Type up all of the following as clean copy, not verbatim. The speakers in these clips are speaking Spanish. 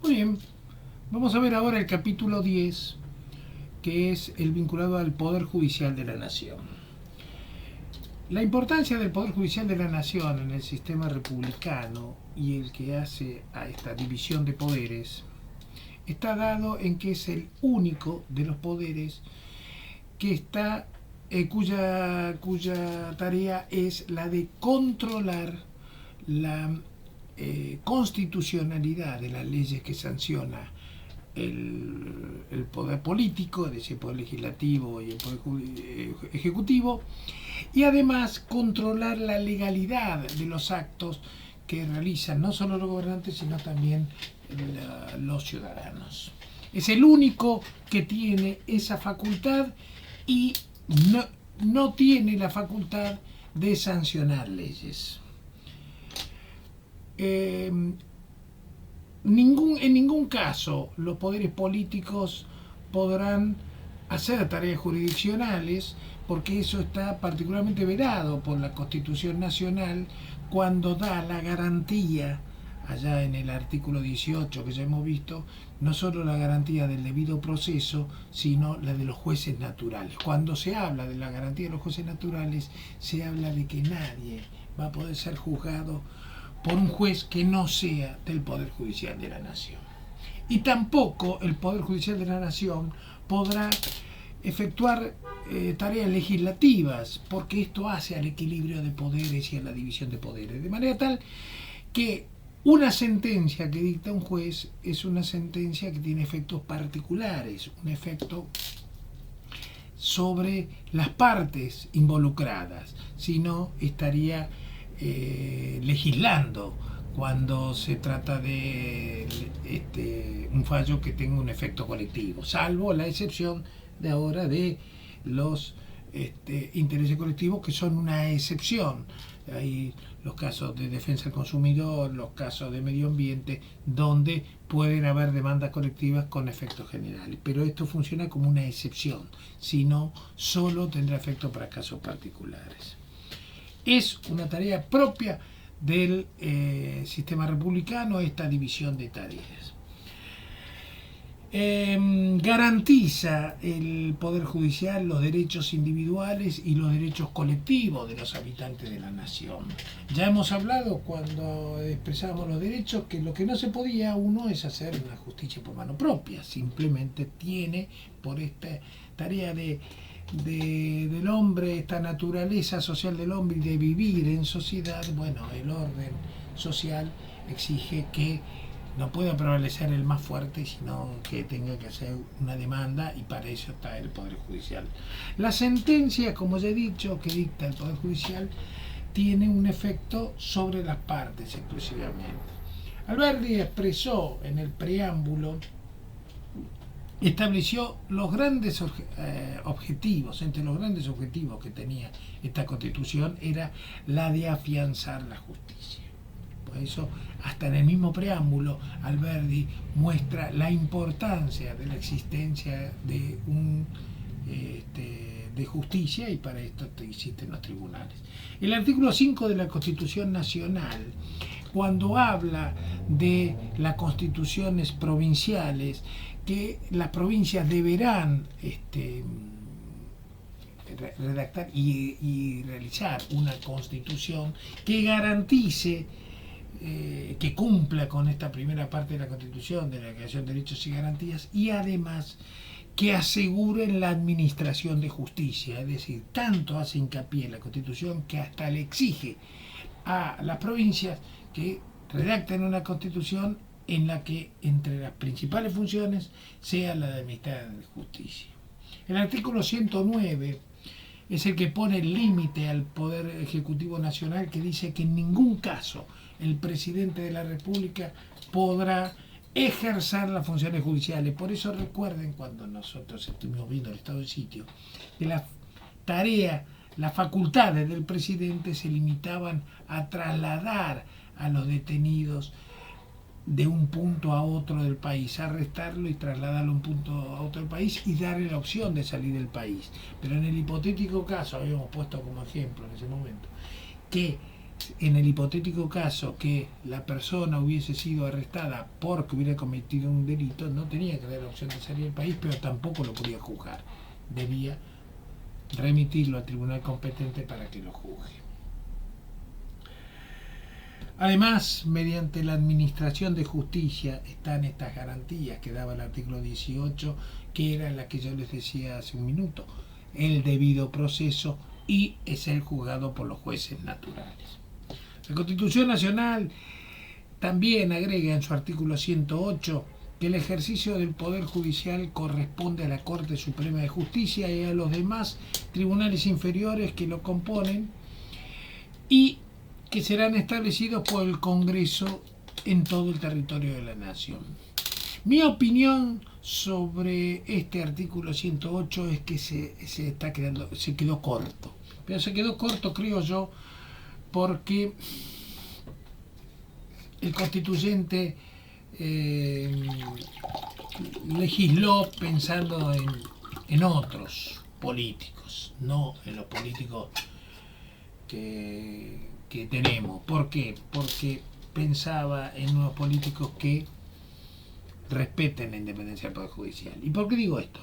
Muy bien, vamos a ver ahora el capítulo 10, que es el vinculado al Poder Judicial de la Nación. La importancia del Poder Judicial de la Nación en el sistema republicano y el que hace a esta división de poderes está dado en que es el único de los poderes que está cuya tarea es la de controlar la constitucionalidad de las leyes que sanciona el poder político, es decir, el poder legislativo y el poder ejecutivo, y además controlar la legalidad de los actos que realizan no solo los gobernantes, sino también los ciudadanos. Es el único que tiene esa facultad y no tiene la facultad de sancionar leyes. En ningún caso los poderes políticos podrán hacer tareas jurisdiccionales, porque eso está particularmente velado por la Constitución Nacional cuando da la garantía, allá en el artículo 18 que ya hemos visto, no solo la garantía del debido proceso, sino la de los jueces naturales. Cuando se habla de la garantía de los jueces naturales, se habla de que nadie va a poder ser juzgado por un juez que no sea del Poder Judicial de la Nación. Y tampoco el Poder Judicial de la Nación podrá efectuar tareas legislativas, porque esto hace al equilibrio de poderes y a la división de poderes, de manera tal que una sentencia que dicta un juez es una sentencia que tiene efectos particulares, un efecto sobre las partes involucradas, si no estaría legislando cuando se trata de un fallo que tenga un efecto colectivo, salvo la excepción de ahora de los intereses colectivos, que son una excepción. Hay los casos de defensa del consumidor, los casos de medio ambiente, donde pueden haber demandas colectivas con efectos generales, pero esto funciona como una excepción, si no, solo tendrá efecto para casos particulares. Es una tarea propia del sistema republicano esta división de tareas. Garantiza el Poder Judicial los derechos individuales y los derechos colectivos de los habitantes de la nación. Ya hemos hablado, cuando expresábamos los derechos, que lo que no se podía uno es hacer una justicia por mano propia, simplemente tiene por esta tarea del hombre, esta naturaleza social del hombre y de vivir en sociedad, bueno, el orden social exige que no pueda prevalecer el más fuerte, sino que tenga que hacer una demanda, y para eso está el Poder Judicial. La sentencia, como ya he dicho, que dicta el Poder Judicial, tiene un efecto sobre las partes exclusivamente. Alberdi expresó en el preámbulo, estableció los grandes objetivos. Entre los grandes objetivos que tenía esta Constitución era la de afianzar la justicia. Por eso, hasta en el mismo preámbulo, Alberdi muestra la importancia de la existencia de de justicia, y para esto existen los tribunales. El artículo 5 de la Constitución Nacional, cuando habla de las constituciones provinciales, que las provincias deberán redactar y realizar una constitución que garantice, que cumpla con esta primera parte de la Constitución, de la Declaración de Derechos y Garantías, y además que aseguren la administración de justicia. Es decir, tanto hace hincapié en la Constitución que hasta le exige a las provincias que redacten una Constitución en la que entre las principales funciones sea la de administrar justicia. El artículo 109 es el que pone el límite al Poder Ejecutivo Nacional, que dice que en ningún caso el presidente de la República podrá ejercer las funciones judiciales. Por eso recuerden, cuando nosotros estuvimos viendo el estado de sitio, que la tarea, las facultades del presidente se limitaban a trasladar a los detenidos de un punto a otro del país, arrestarlo y trasladarlo a un punto a otro del país y darle la opción de salir del país. Pero en el hipotético caso, habíamos puesto como ejemplo en ese momento, que en el hipotético caso que la persona hubiese sido arrestada porque hubiera cometido un delito, no tenía que dar la opción de salir del país, pero tampoco lo podía juzgar. Debía remitirlo al tribunal competente para que lo juzgue. Además, mediante la administración de justicia están estas garantías que daba el artículo 18, que era la que yo les decía hace un minuto, el debido proceso y es el juzgado por los jueces naturales. La Constitución Nacional también agrega en su artículo 108 que el ejercicio del Poder Judicial corresponde a la Corte Suprema de Justicia y a los demás tribunales inferiores que lo componen y que serán establecidos por el Congreso en todo el territorio de la Nación. Mi opinión sobre este artículo 108 es que se quedó corto. Pero se quedó corto, creo yo, porque el constituyente legisló pensando en otros políticos, no en los políticos que tenemos. ¿Por qué? Porque pensaba en unos políticos que respeten la independencia del Poder Judicial. ¿Y por qué digo esto?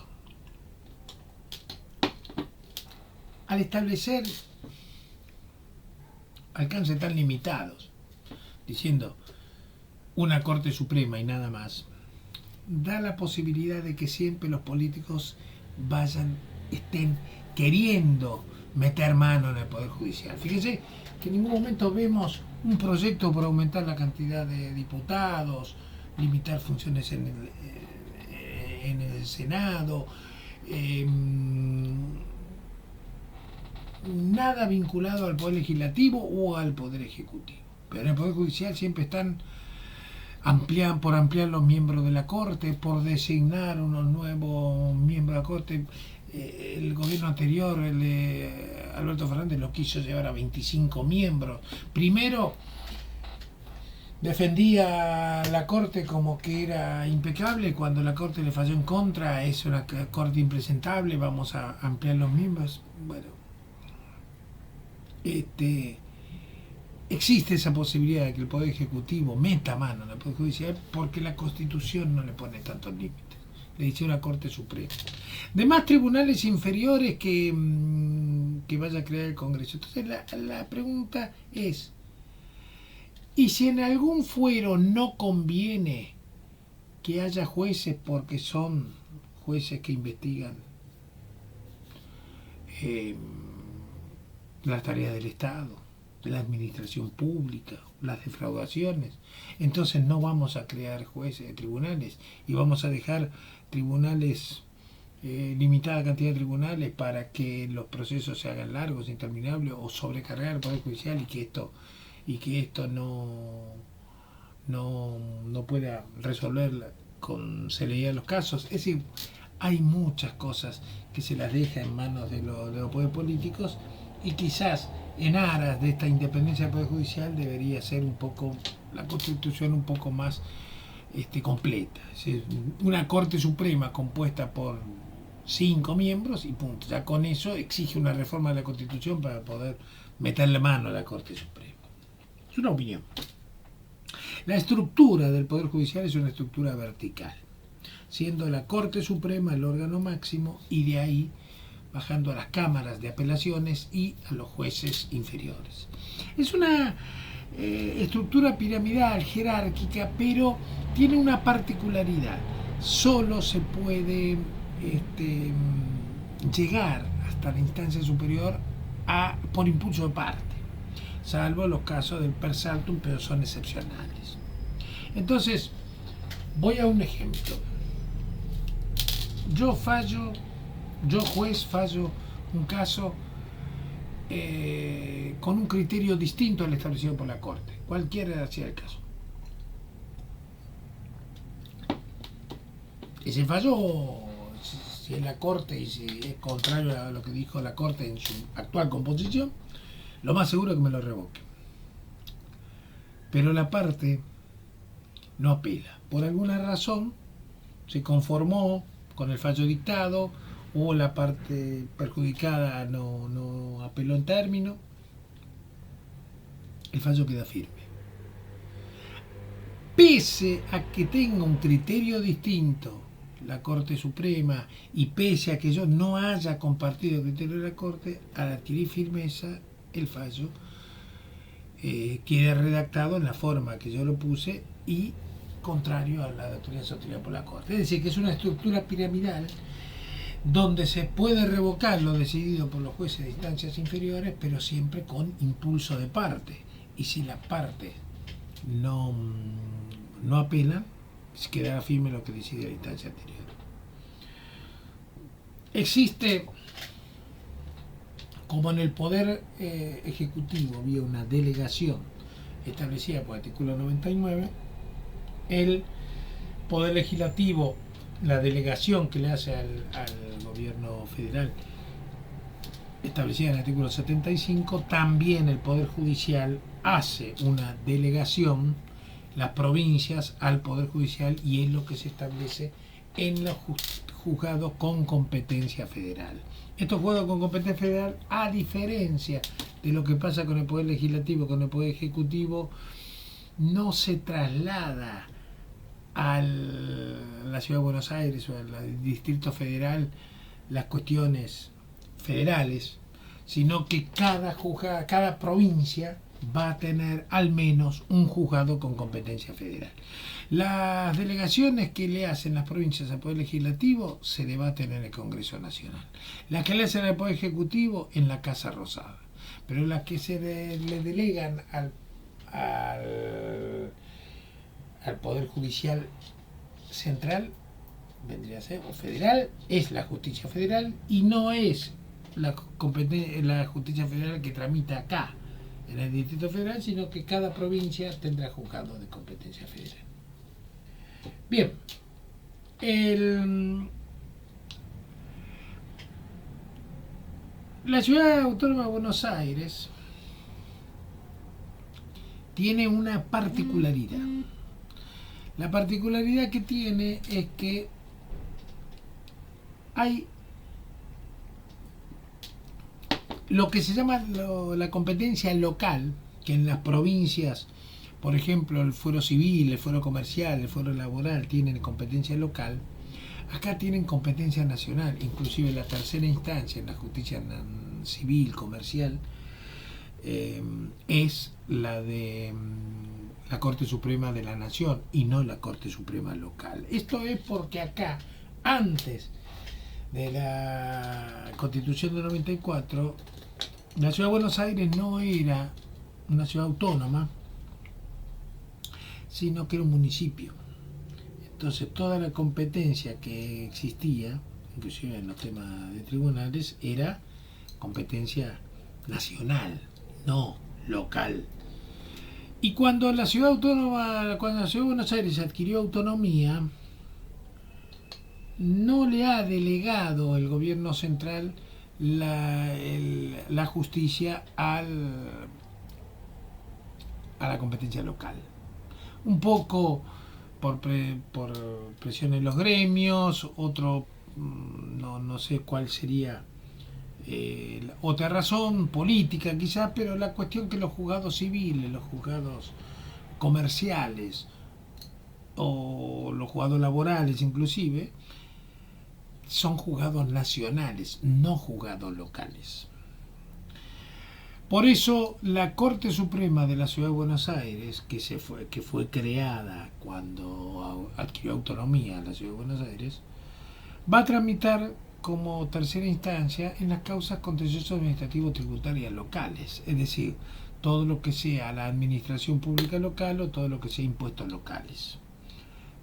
Al establecer alcances tan limitados, diciendo una Corte Suprema y nada más, da la posibilidad de que siempre los políticos estén queriendo meter mano en el Poder Judicial. Fíjense que en ningún momento vemos un proyecto para aumentar la cantidad de diputados, limitar funciones en el Senado, nada vinculado al Poder Legislativo o al Poder Ejecutivo. Pero en el Poder Judicial siempre están por ampliar los miembros de la Corte, por designar unos nuevos miembros de la Corte. El gobierno anterior, el de Alberto Fernández, lo quiso llevar a 25 miembros. Primero defendía la Corte como que era impecable, cuando la Corte le falló en contra, es una Corte impresentable, vamos a ampliar los miembros. Bueno, existe esa posibilidad de que el Poder Ejecutivo meta mano en el Poder Judicial porque la Constitución no le pone tantos límites. Le dice una Corte Suprema. Demás tribunales inferiores que vaya a crear el Congreso. Entonces la pregunta es, ¿y si en algún fuero no conviene que haya jueces porque son jueces que investigan las tareas del Estado, de la administración pública, las defraudaciones? Entonces no vamos a crear jueces, tribunales, y vamos a dejar tribunales, limitada cantidad de tribunales para que los procesos se hagan largos, interminables, o sobrecargar el Poder Judicial y que esto no pueda resolver con celeridad los casos. Es decir, hay muchas cosas que se las deja en manos de los poderes políticos, y quizás en aras de esta independencia del Poder Judicial debería ser un poco la Constitución un poco más completa. Es decir, una Corte Suprema compuesta por 5 miembros y punto. Ya con eso exige una reforma de la Constitución para poder meterle mano a la Corte Suprema. Es una opinión. La estructura del Poder Judicial es una estructura vertical, siendo la Corte Suprema el órgano máximo y de ahí bajando a las cámaras de apelaciones y a los jueces inferiores. Es una estructura piramidal, jerárquica, pero tiene una particularidad. Solo se puede llegar hasta la instancia superior por impulso de parte, salvo los casos del per saltum, pero son excepcionales. Entonces, voy a un ejemplo. Yo juez fallo un caso con un criterio distinto al establecido por la Corte, cualquiera sea el caso. Ese fallo, si es la Corte y si es contrario a lo que dijo la Corte en su actual composición, lo más seguro es que me lo revoque. Pero la parte no apela. Por alguna razón se conformó con el fallo dictado, o la parte perjudicada no apeló en término. el fallo queda firme. Pese a que tenga un criterio distinto la Corte Suprema y pese a que yo no haya compartido el criterio de la Corte, al adquirir firmeza, el fallo queda redactado en la forma que yo lo puse y contrario a la doctrina sostenida por la Corte. Es decir, que es una estructura piramidal donde se puede revocar lo decidido por los jueces de instancias inferiores, pero siempre con impulso de parte. Y si las partes no apelan, quedará firme lo que decide la instancia anterior. Existe, como en el Poder Ejecutivo había una delegación establecida por el artículo 99, el Poder Legislativo, la delegación que le hace al gobierno federal establecida en el artículo 75, también el Poder Judicial hace una delegación, las provincias al Poder Judicial, y es lo que se establece en los juzgados con competencia federal. Estos juzgados con competencia federal, a diferencia de lo que pasa con el Poder Legislativo, con el Poder Ejecutivo, no se traslada a la Ciudad de Buenos Aires o al Distrito Federal las cuestiones federales, sino que cada provincia va a tener al menos un juzgado con competencia federal. Las delegaciones que le hacen las provincias al Poder Legislativo se debaten en el Congreso Nacional. Las que le hacen al Poder Ejecutivo en la Casa Rosada. Pero las que se le delegan al Poder Judicial Central, vendría a ser, o federal, es la justicia federal y no es la justicia federal que tramita acá en el Distrito Federal, sino que cada provincia tendrá juzgado de competencia federal. Bien, la Ciudad Autónoma de Buenos Aires tiene una particularidad. La particularidad que tiene es que hay lo que se llama la competencia local, que en las provincias, por ejemplo, el fuero civil, el fuero comercial, el fuero laboral tienen competencia local. Acá tienen competencia nacional, inclusive la tercera instancia en la justicia civil, comercial, es la de la Corte Suprema de la Nación y no la Corte Suprema local. Esto es porque acá, antes de la Constitución de 94, la Ciudad de Buenos Aires no era una ciudad autónoma, sino que era un municipio. Entonces toda la competencia que existía, inclusive en los temas de tribunales, era competencia nacional, no local. Y cuando la Ciudad de Buenos Aires adquirió autonomía, no le ha delegado el gobierno central la justicia a la competencia local. Un poco por presión en los gremios, otro, no sé cuál sería otra razón política quizás, pero la cuestión que los juzgados civiles, los juzgados comerciales o los juzgados laborales inclusive, son juzgados nacionales, no juzgados locales. Por eso la Corte Suprema de la Ciudad de Buenos Aires, que fue creada cuando adquirió autonomía la Ciudad de Buenos Aires, va a tramitar como tercera instancia en las causas contenciosas administrativas tributarias locales, es decir, todo lo que sea la administración pública local o todo lo que sea impuestos locales.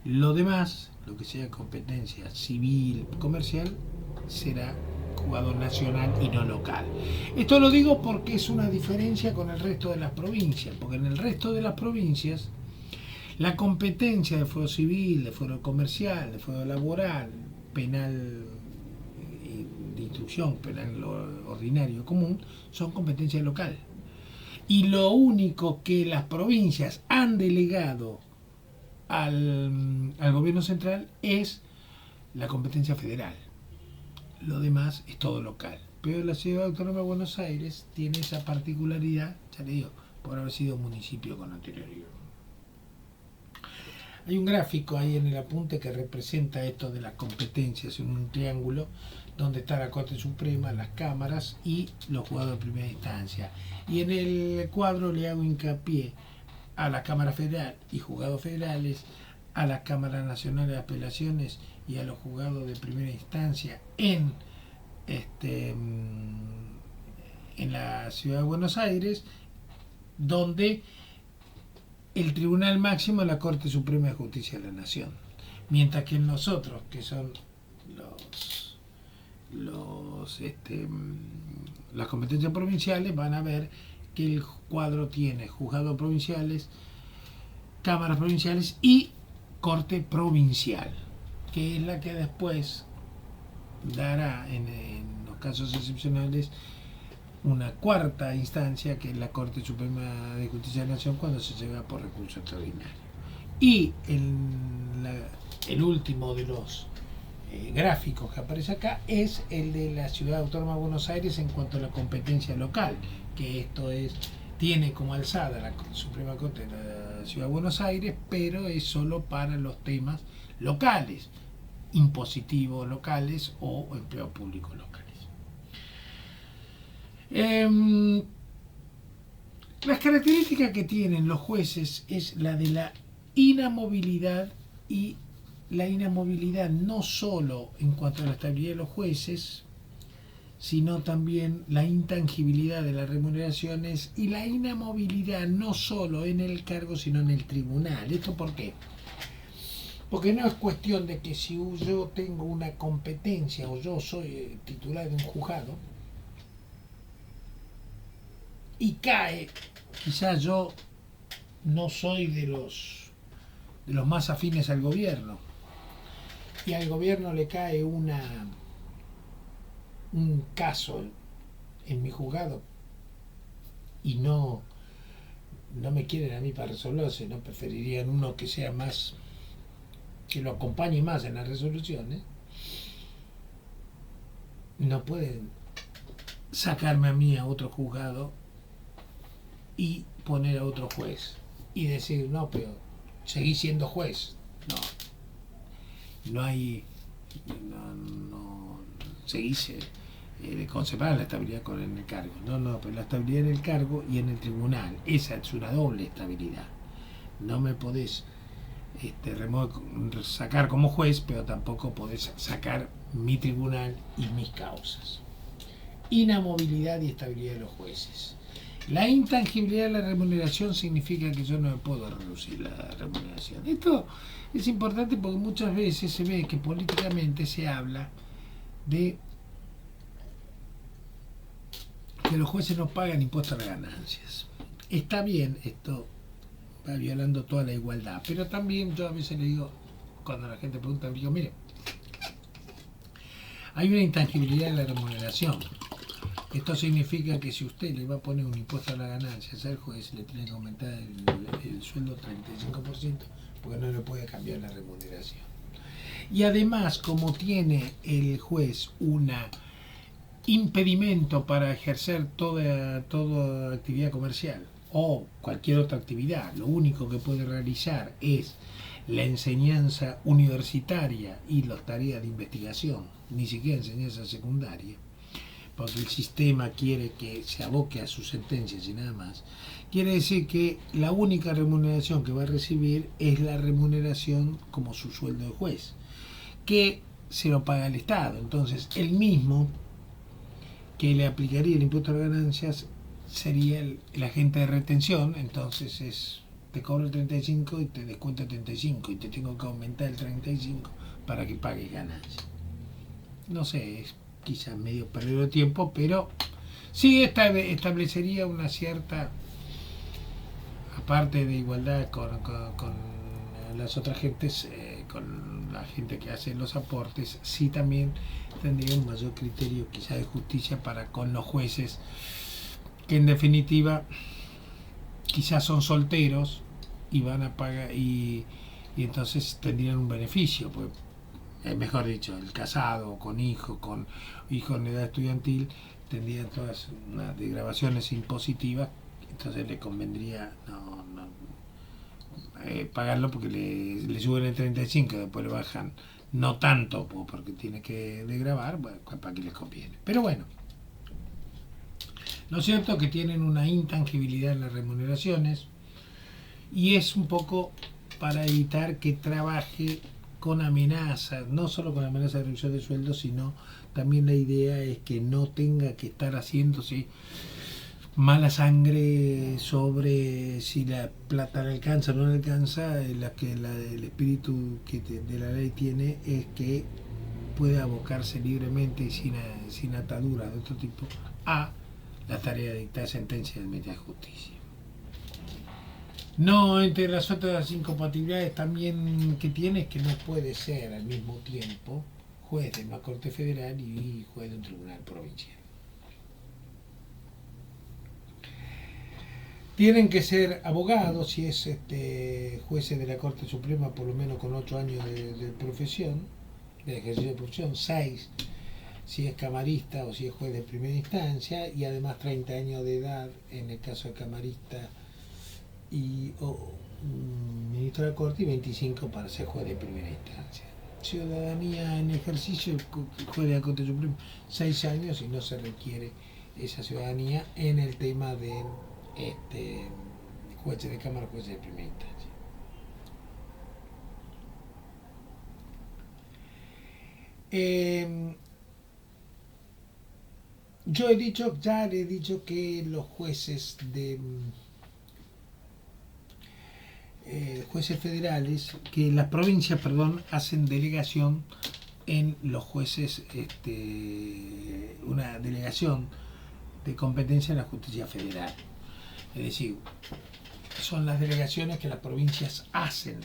Lo demás, lo que sea competencia civil, comercial, será juzgado nacional y no local. Esto lo digo porque es una diferencia con el resto de las provincias, porque en el resto de las provincias la competencia de fuero civil, de fuero comercial, de fuero laboral, penal de instrucción, penal ordinario común, son competencia local. Y lo único que las provincias han delegado al gobierno central es la competencia federal. Lo demás es todo local. Pero la Ciudad Autónoma de Buenos Aires tiene esa particularidad, ya le digo, por haber sido municipio con anterioridad. Hay un gráfico ahí en el apunte que representa esto de las competencias en un triángulo donde está la Corte Suprema, las cámaras y los juzgados de primera instancia. Y en el cuadro le hago hincapié a la Cámara Federal y juzgados federales, a las cámaras nacionales de apelaciones y a los juzgados de primera instancia en la ciudad de Buenos Aires, donde el Tribunal Máximo es la Corte Suprema de Justicia de la Nación, mientras que nosotros, que son las competencias provinciales, van a ver que el cuadro tiene juzgados provinciales, cámaras provinciales y Corte Provincial, que es la que después dará en los casos excepcionales una cuarta instancia, que es la Corte Suprema de Justicia de la Nación, cuando se llega por recurso extraordinario. Y el último de los gráficos que aparece acá es el de la Ciudad Autónoma de Buenos Aires en cuanto a la competencia local, que esto tiene como alzada la Suprema Corte de la Ciudad de Buenos Aires, pero es solo para los temas locales, impositivos locales o empleo público locales. Las características que tienen los jueces es la de la inamovilidad, y la inamovilidad no solo en cuanto a la estabilidad de los jueces, sino también la intangibilidad de las remuneraciones y la inamovilidad no solo en el cargo sino en el tribunal. ¿Esto por qué? Porque no es cuestión de que si yo tengo una competencia o yo soy titular de un juzgado y cae, quizás yo no soy de los más afines al gobierno, y al gobierno le cae un caso en mi juzgado y no me quieren a mí para resolverlo, sino preferirían uno que sea más, que lo acompañe más en las resoluciones. No pueden sacarme a mí a otro juzgado y poner a otro juez y decir, no, pero seguí siendo juez. No hay, seguís conservar la estabilidad en el cargo. Pero la estabilidad en el cargo y en el tribunal, esa es una doble estabilidad. No me podés sacar como juez, pero tampoco podés sacar mi tribunal y mis causas. Inamovilidad y estabilidad de los jueces. La intangibilidad de la remuneración significa que yo no me puedo reducir la remuneración. Esto es importante porque muchas veces se ve que políticamente se habla de que los jueces no pagan impuestos a las ganancias. Está bien, esto va violando toda la igualdad, pero también yo a veces le digo, cuando la gente pregunta, digo, mire, hay una intangibilidad en la remuneración. Esto significa que si usted le va a poner un impuesto a las ganancias al juez, le tiene que aumentar el sueldo 35%, porque no le puede cambiar la remuneración. Y además, como tiene el juez un impedimento para ejercer toda actividad comercial o cualquier otra actividad, lo único que puede realizar es la enseñanza universitaria y las tareas de investigación, ni siquiera enseñanza secundaria, porque el sistema quiere que se aboque a sus sentencias y nada más. Quiere decir que la única remuneración que va a recibir es la remuneración como su sueldo de juez, que se lo paga el Estado. Entonces, el mismo que le aplicaría el impuesto a las ganancias sería el agente de retención. Entonces te cobro el 35 y te descuento el 35 y te tengo que aumentar el 35 para que pagues ganancias. No sé, es quizás medio perdido de tiempo, pero sí establecería una cierta, aparte de igualdad con las otras gentes, con la gente que hace los aportes, sí también tendría un mayor criterio quizás de justicia para con los jueces, que en definitiva quizás son solteros y van a pagar y entonces tendrían un beneficio, pues, mejor dicho, el casado con hijos en edad estudiantil tendrían todas unas desgravaciones impositivas, entonces le convendría pagarlo porque le suben el 35, después le bajan no tanto porque tiene que grabar, bueno, para que les conviene. Pero bueno, lo cierto es que tienen una intangibilidad en las remuneraciones y es un poco para evitar que trabaje con amenazas, no solo con amenazas de reducción de sueldo, sino también la idea es que no tenga que estar haciéndose mala sangre sobre si la plata le alcanza o no le alcanza. El espíritu de la ley tiene es que puede abocarse libremente y sin ataduras de otro tipo a la tarea de dictar sentencia del Ministerio de Justicia. No, entre las otras incompatibilidades también que tiene es que no puede ser al mismo tiempo juez de una Corte Federal y juez de un tribunal provincial. Tienen que ser abogados, si es jueces de la Corte Suprema, por lo menos con 8 años de profesión, de ejercicio de profesión, 6 si es camarista o si es juez de primera instancia, y además 30 años de edad en el caso de camarista o ministro de la Corte, y 25 para ser juez de primera instancia. Ciudadanía en ejercicio, juez de la Corte Suprema, 6 años y no se requiere esa ciudadanía en el tema de jueces de cámara, jueces de primera instancia. Ya le he dicho que los jueces jueces federales, que las provincias, hacen delegación en los jueces, una delegación de competencia en la justicia federal. Es decir, son las delegaciones que las provincias hacen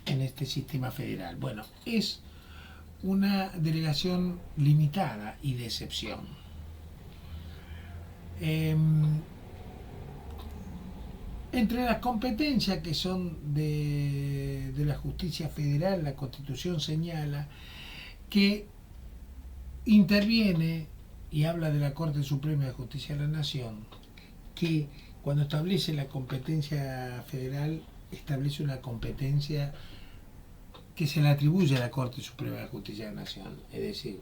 en este sistema federal. Bueno, es una delegación limitada y de excepción. Entre las competencias que son de la justicia federal, la Constitución señala que interviene y habla de la Corte Suprema de Justicia de la Nación, que cuando establece la competencia federal, establece una competencia que se le atribuye a la Corte Suprema de Justicia de la Nación. Es decir,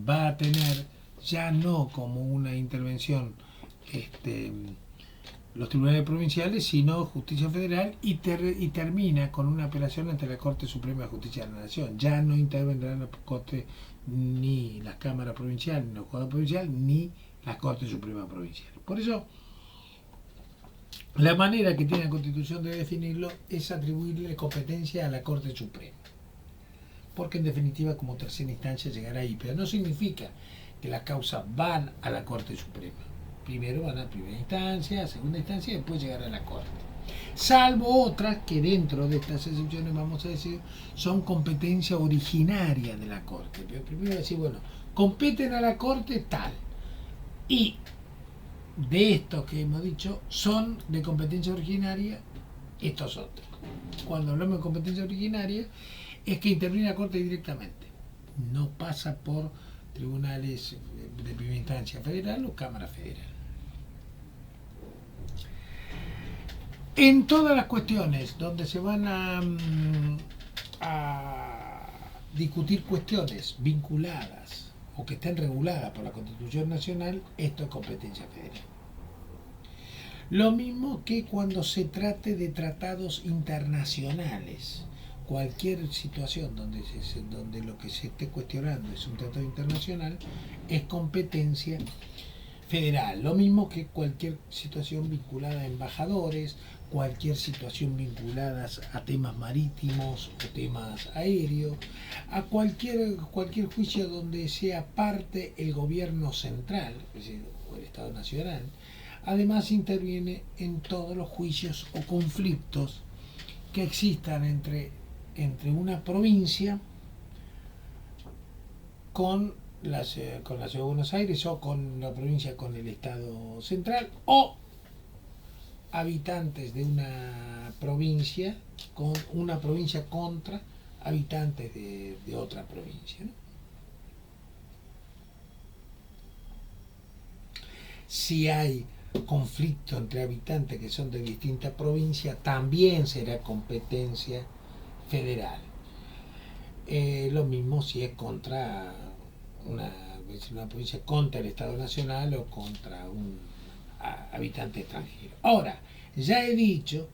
va a tener ya no como una intervención los tribunales provinciales, sino justicia federal, y termina con una apelación ante la Corte Suprema de Justicia de la Nación. Ya no intervendrán la Corte, ni las cámaras provinciales, ni los juzgados provinciales, ni la Corte Suprema Provincial. Por eso, la manera que tiene la Constitución de definirlo es atribuirle competencia a la Corte Suprema, porque en definitiva como tercera instancia llegará ahí, pero no significa que las causas van a la Corte Suprema. Primero van a primera instancia, a segunda instancia y después llegar a la Corte. Salvo otras que dentro de estas excepciones, vamos a decir, son competencia originaria de la Corte. Pero primero decir, bueno, competen a la Corte tal. Y de estos que hemos dicho, son de competencia originaria estos otros. Cuando hablamos de competencia originaria, es que interviene la Corte directamente. No pasa por tribunales de primera instancia federal o Cámara Federal. En todas las cuestiones donde se van a discutir cuestiones vinculadas o que estén reguladas por la Constitución Nacional, esto es competencia federal. Lo mismo que cuando se trate de tratados internacionales. Cualquier situación donde lo que se esté cuestionando es un tratado internacional, es competencia federal. Lo mismo que cualquier situación vinculada a embajadores, cualquier situación vinculada a temas marítimos o temas aéreos, a cualquier juicio donde sea parte el gobierno central, es decir, o el Estado Nacional. Además interviene en todos los juicios o conflictos que existan entre una provincia con la ciudad de Buenos Aires, o con la provincia con el Estado central, o habitantes de una provincia contra habitantes de otra provincia, ¿no? Si hay conflicto entre habitantes que son de distintas provincias, también será competencia federal. Lo mismo si es contra una provincia contra el Estado Nacional o contra un habitante extranjero. Ahora, ya he dicho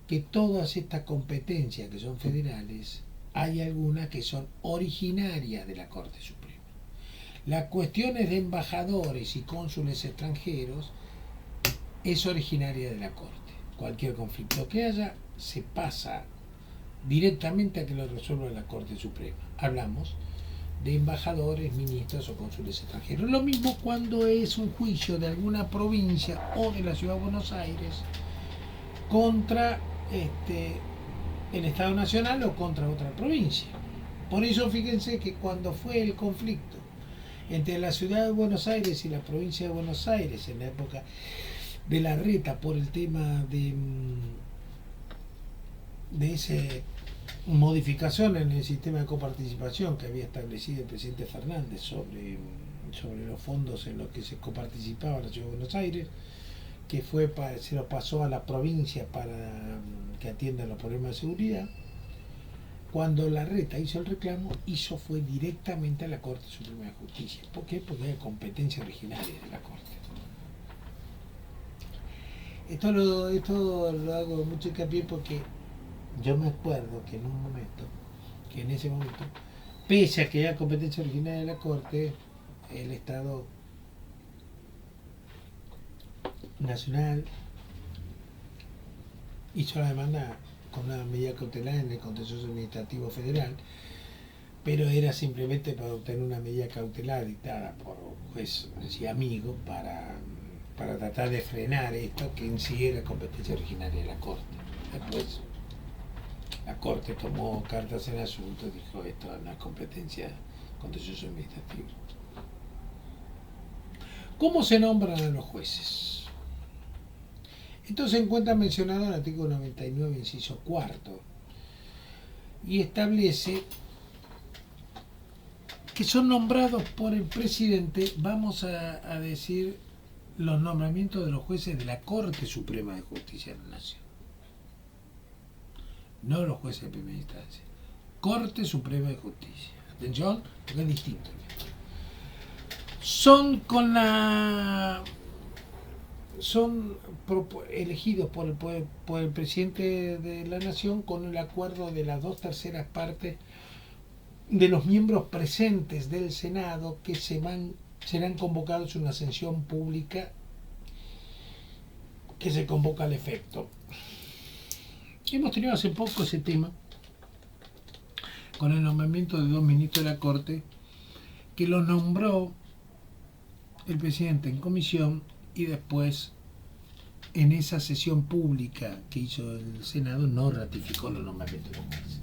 que todas estas competencias que son federales, hay algunas que son originarias de la Corte Suprema. Las cuestiones de embajadores y cónsules extranjeros es originaria de la Corte. Cualquier conflicto que haya se pasa directamente a que lo resuelva la Corte Suprema. Hablamos de embajadores, ministros o cónsules extranjeros. Lo mismo cuando es un juicio de alguna provincia o de la Ciudad de Buenos Aires contra el Estado Nacional o contra otra provincia. Por eso fíjense que cuando fue el conflicto entre la Ciudad de Buenos Aires y la provincia de Buenos Aires en la época de Larreta por el tema de esa modificación en el sistema de coparticipación que había establecido el presidente Fernández sobre los fondos en los que se coparticipaba la Ciudad de Buenos Aires, que se lo pasó a la provincia para que atiendan los problemas de seguridad. Cuando Larreta hizo el reclamo, fue directamente a la Corte Suprema de Justicia. ¿Por qué? Porque hay competencia originaria de la Corte. Esto lo hago mucho hincapié porque yo me acuerdo que en ese momento, pese a que haya competencia originaria de la Corte, el Estado Nacional hizo la demanda con una medida cautelar en el Contencioso Administrativo Federal, pero era simplemente para obtener una medida cautelar dictada por un juez y amigo para tratar de frenar esto que en sí era competencia originaria de la Corte. Después la Corte tomó cartas en el asunto y dijo esto es una competencia contencioso administrativo. ¿Cómo se nombran a los jueces? Esto se encuentra mencionado en el artículo 99, inciso cuarto, y establece que son nombrados por el presidente, vamos a decir, los nombramientos de los jueces de la Corte Suprema de Justicia de la Nación. No los jueces de primera instancia. Corte Suprema de Justicia. Atención, porque es distinto. Son elegidos por el presidente de la Nación con el acuerdo de las 2/3 partes de los miembros presentes del Senado que serán convocados en una sesión pública que se convoca al efecto. Hemos tenido hace poco ese tema con el nombramiento de 2 ministros de la Corte que los nombró el presidente en comisión y después en esa sesión pública que hizo el Senado no ratificó los nombramientos de los jueces.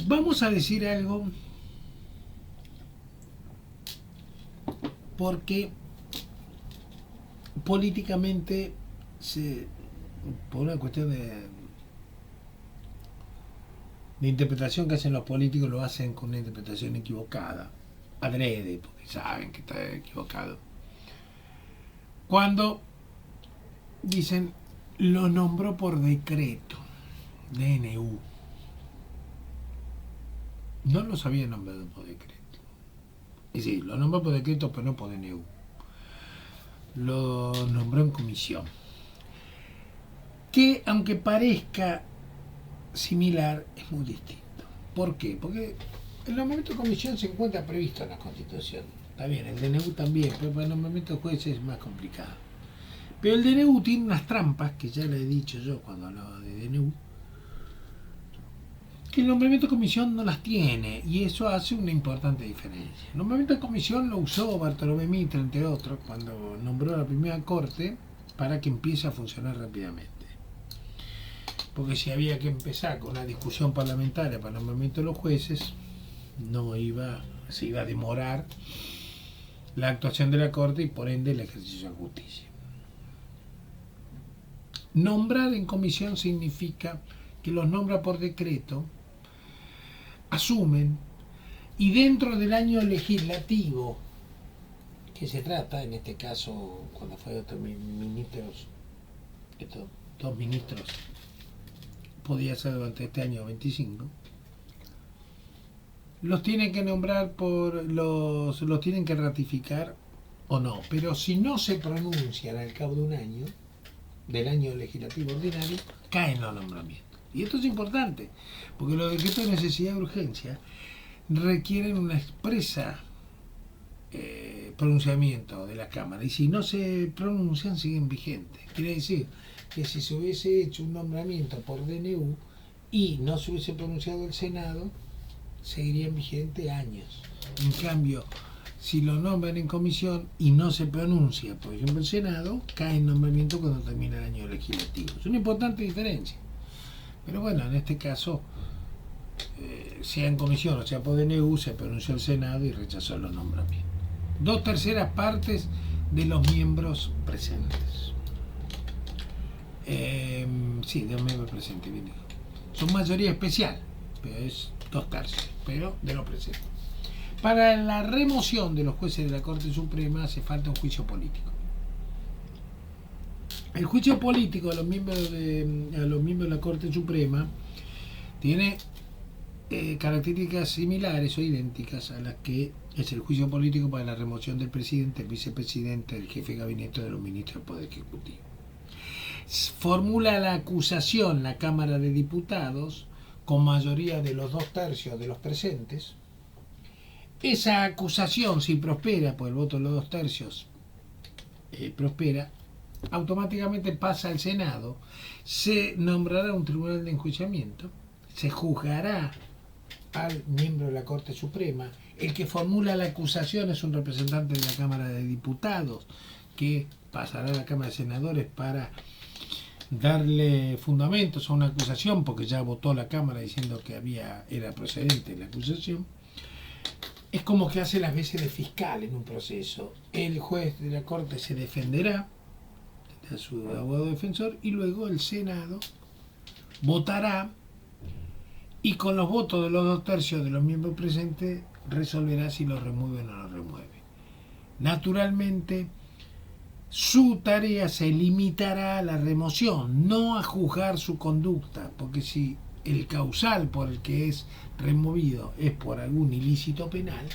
Vamos a decir algo porque políticamente por una cuestión de interpretación que hacen los políticos, lo hacen con una interpretación equivocada, adrede, porque saben que está equivocado. Cuando dicen lo nombró por decreto, DNU, no los había nombrado por decreto. Es decir, lo nombró por decreto, pero no por DNU. Lo nombró en comisión. Que aunque parezca similar, es muy distinto. ¿Por qué? Porque el nombramiento de comisión se encuentra previsto en la Constitución. Está bien, el DNU también, pero para el nombramiento de jueces es más complicado. Pero el DNU tiene unas trampas, que ya le he dicho yo cuando hablaba de DNU, que el nombramiento de comisión no las tiene, y eso hace una importante diferencia. El nombramiento de comisión lo usó Bartolomé Mitre, entre otros, cuando nombró la primera corte, para que empiece a funcionar rápidamente. Porque si había que empezar con una discusión parlamentaria para el nombramiento de los jueces, se iba a demorar la actuación de la Corte y por ende el ejercicio de justicia. Nombrar en comisión significa que los nombra por decreto, asumen, y dentro del año legislativo que se trata, en este caso, cuando fue otros ministros, estos dos ministros, podía ser durante este año 25, los tienen que nombrar los tienen que ratificar o no, pero si no se pronuncian al cabo de un año, del año legislativo ordinario, caen los nombramientos. Y esto es importante, porque los decretos de necesidad y urgencia requieren una expresa pronunciamiento de la Cámara, y si no se pronuncian siguen vigentes. Quiere decir que si se hubiese hecho un nombramiento por DNU y no se hubiese pronunciado el Senado, seguirían vigentes años. En cambio, si lo nombran en comisión y no se pronuncia, por ejemplo, el Senado, cae el nombramiento cuando termina el año legislativo. Es una importante diferencia. Pero bueno, en este caso, sea en comisión o sea por DNU, se pronunció el Senado y rechazó los nombramientos. 2/3 partes de los miembros presentes. Sí, de los miembros presentes, bien dijo. Son mayoría especial, pero es 2/3, pero de los presentes. Para la remoción de los jueces de la Corte Suprema hace falta un juicio político. El juicio político a los miembros de la Corte Suprema tiene características similares o idénticas a las que es el juicio político para la remoción del presidente, el vicepresidente, el jefe de gabinete de los ministros del Poder Ejecutivo. Formula la acusación la Cámara de Diputados con mayoría de los 2/3 de los presentes. Esa acusación, si prospera, por el voto de los 2/3 prospera, automáticamente pasa al Senado, se nombrará un tribunal de enjuiciamiento, se juzgará al miembro de la Corte Suprema. El que formula la acusación es un representante de la Cámara de Diputados, que pasará a la Cámara de Senadores para darle fundamentos a una acusación, porque ya votó la Cámara diciendo que era procedente la acusación. Es como que hace las veces de fiscal en un proceso. El juez de la Corte se defenderá, tendrá su abogado defensor, y luego el Senado votará, y con los votos de los 2/3 de los miembros presentes resolverá si lo remueve o no lo remueve. Naturalmente, su tarea se limitará a la remoción, no a juzgar su conducta, porque si el causal por el que es removido es por algún ilícito penal,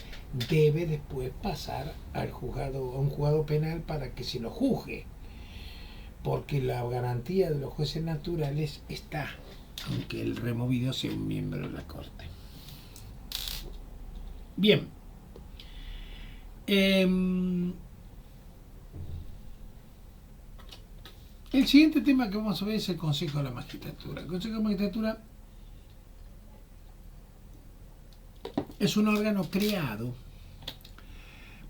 debe después pasar a un juzgado penal para que se lo juzgue, porque la garantía de los jueces naturales está, aunque el removido sea un miembro de la Corte. Bien. El siguiente tema que vamos a ver es el Consejo de la Magistratura. El Consejo de la Magistratura es un órgano creado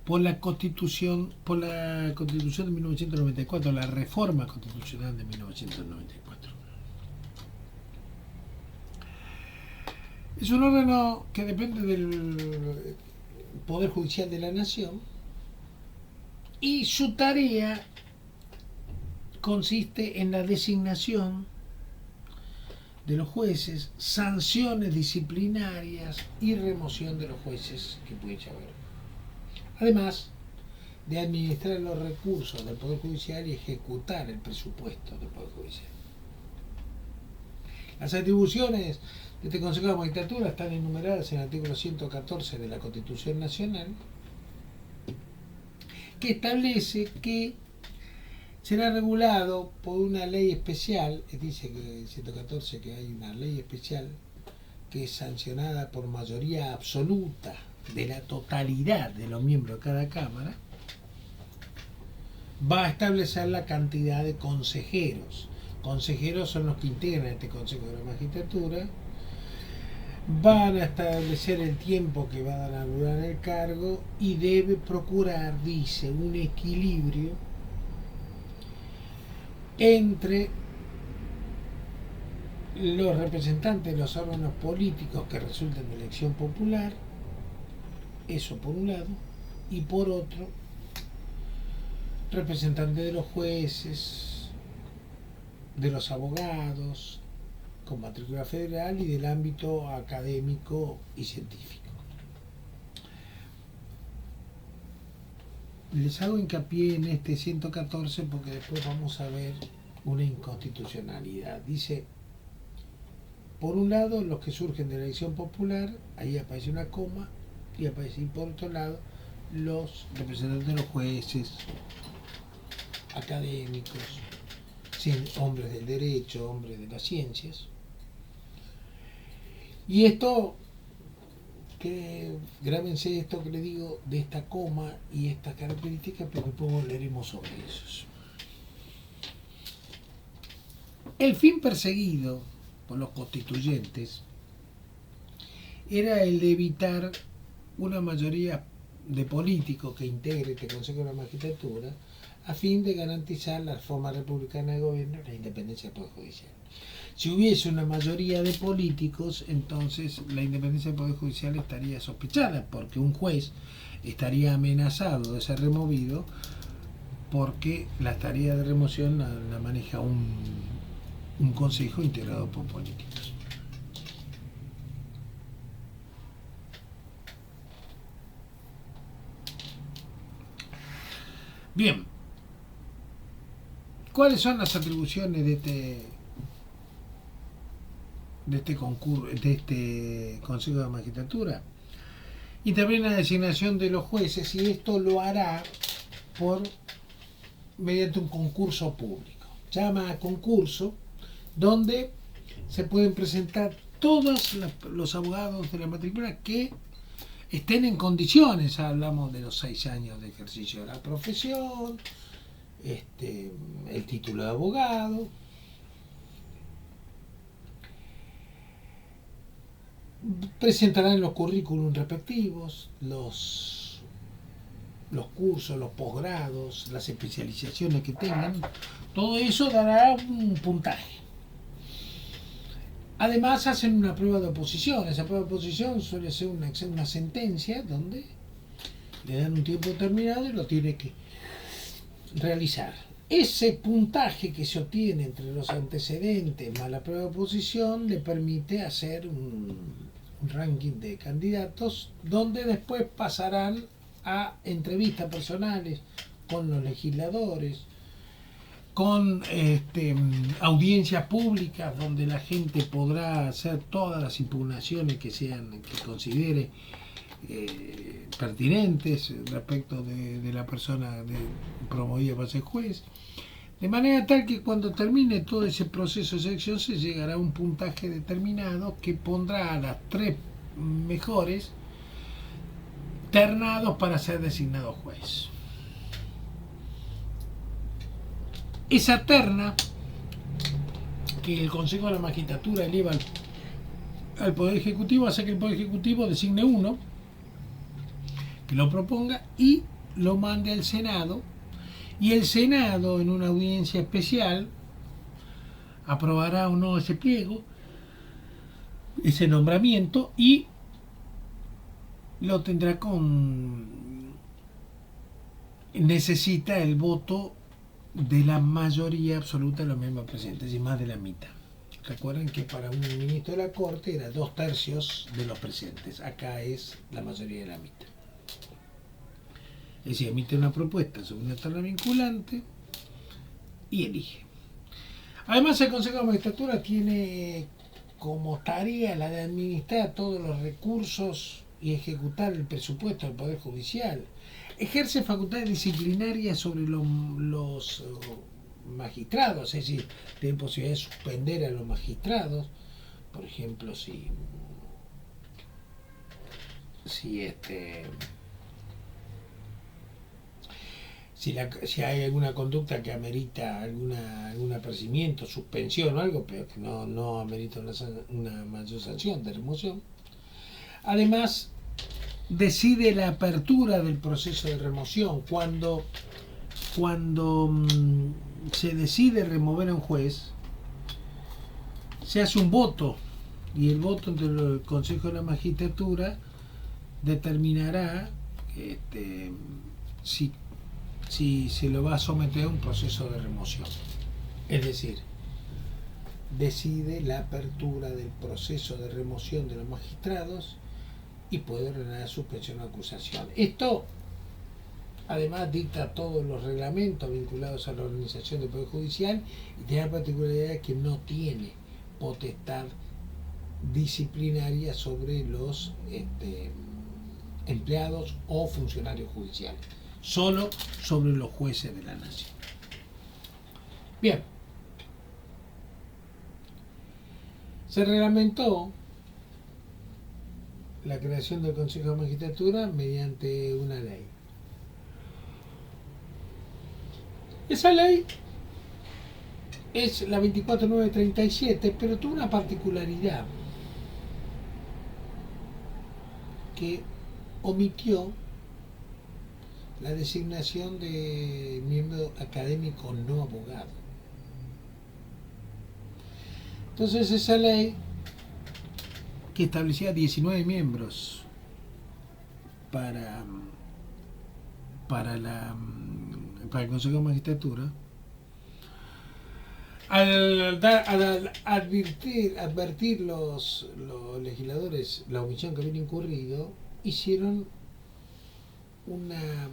por la Constitución de 1994, la reforma constitucional de 1994. Es un órgano que depende del Poder Judicial de la Nación, y su tarea consiste en la designación de los jueces, sanciones disciplinarias y remoción de los jueces que puede haber. Además de administrar los recursos del Poder Judicial y ejecutar el presupuesto del Poder Judicial. Las atribuciones de este Consejo de la Magistratura están enumeradas en el artículo 114 de la Constitución Nacional, que establece que será regulado por una ley especial. Dice que en 114 que hay una ley especial que es sancionada por mayoría absoluta de la totalidad de los miembros de cada Cámara. Va a establecer la cantidad de consejeros. Consejeros son los que integran este Consejo de la Magistratura. Van a establecer el tiempo que van a durar el cargo y debe procurar, dice, un equilibrio entre los representantes de los órganos políticos que resulten de elección popular, eso por un lado, y por otro, representantes de los jueces, de los abogados con matrícula federal y del ámbito académico y científico. les hago hincapié en este 114 porque después vamos a ver una inconstitucionalidad. Dice, por un lado, los que surgen de la elección popular, ahí aparece una coma, y aparece, y por otro lado, los representantes de los jueces, académicos, hombres del derecho, hombres de las ciencias. Y esto, que grábense esto que le digo, de esta coma y estas características, pero después volveremos sobre esos. El fin perseguido por los constituyentes era el de evitar una mayoría de políticos que integre este Consejo de la Magistratura a fin de garantizar la forma republicana de gobierno y la independencia del Poder Judicial. Si hubiese una mayoría de políticos, entonces la independencia del Poder Judicial estaría sospechada, porque un juez estaría amenazado de ser removido porque la tarea de remoción la maneja un consejo integrado por políticos. Bien, ¿cuáles son las atribuciones de este concurso, de este Consejo de la Magistratura? Interviene en la designación de los jueces, y esto lo hará mediante un concurso público. Llama a concurso, donde se pueden presentar todos los abogados de la matrícula que estén en condiciones. Hablamos de los 6 años de ejercicio de la profesión, el título de abogado. Presentarán los currículums respectivos, los cursos, los posgrados, las especializaciones que tengan. Todo eso dará un puntaje. Además hacen una prueba de oposición. Esa prueba de oposición suele ser una sentencia donde le dan un tiempo determinado y lo tiene que realizar. Ese puntaje que se obtiene entre los antecedentes más la prueba de oposición le permite hacer un ranking de candidatos, donde después pasarán a entrevistas personales con los legisladores, con audiencias públicas donde la gente podrá hacer todas las impugnaciones que considere pertinentes respecto de la persona promovida para ser juez, de manera tal que cuando termine todo ese proceso de selección se llegará a un puntaje determinado que pondrá a las 3 mejores ternados para ser designados juez. Esa terna que el Consejo de la Magistratura eleva al Poder Ejecutivo hace que el Poder Ejecutivo designe uno, que lo proponga y lo mande al Senado, y el Senado, en una audiencia especial, aprobará o no ese pliego, ese nombramiento, y lo tendrá necesita el voto de la mayoría absoluta de los miembros presentes, y más de la mitad. Recuerden que para un ministro de la Corte era 2/3 de los presentes. Acá es la mayoría de la mitad. Es decir, emite una propuesta sobre una terna vinculante y elige. Además, el Consejo de la Magistratura tiene como tarea la de administrar todos los recursos y ejecutar el presupuesto del Poder Judicial. Ejerce facultades disciplinarias sobre los magistrados, es decir, tiene posibilidad de suspender a los magistrados, por ejemplo, si hay alguna conducta que amerita algún apercibimiento, suspensión o algo, pero que no amerita una mayor sanción de remoción. Además, decide la apertura del proceso de remoción. Cuando se decide remover a un juez, se hace un voto, y el voto entre el Consejo de la Magistratura determinará si se lo va a someter a un proceso de remoción. Es decir, decide la apertura del proceso de remoción de los magistrados y puede ordenar suspensión o acusación. Esto Además dicta todos los reglamentos vinculados a la organización del Poder Judicial y tiene la particularidad que no tiene potestad disciplinaria sobre los empleados o funcionarios judiciales, solo sobre los jueces de la nación. Bien, se reglamentó la creación del Consejo de Magistratura mediante una ley. Esa ley es la 24937, pero tuvo una particularidad que omitió la designación de miembro académico no abogado. Entonces esa ley, que establecía 19 miembros para el Consejo de Magistratura, al advertir los legisladores la omisión que habían incurrido, hicieron una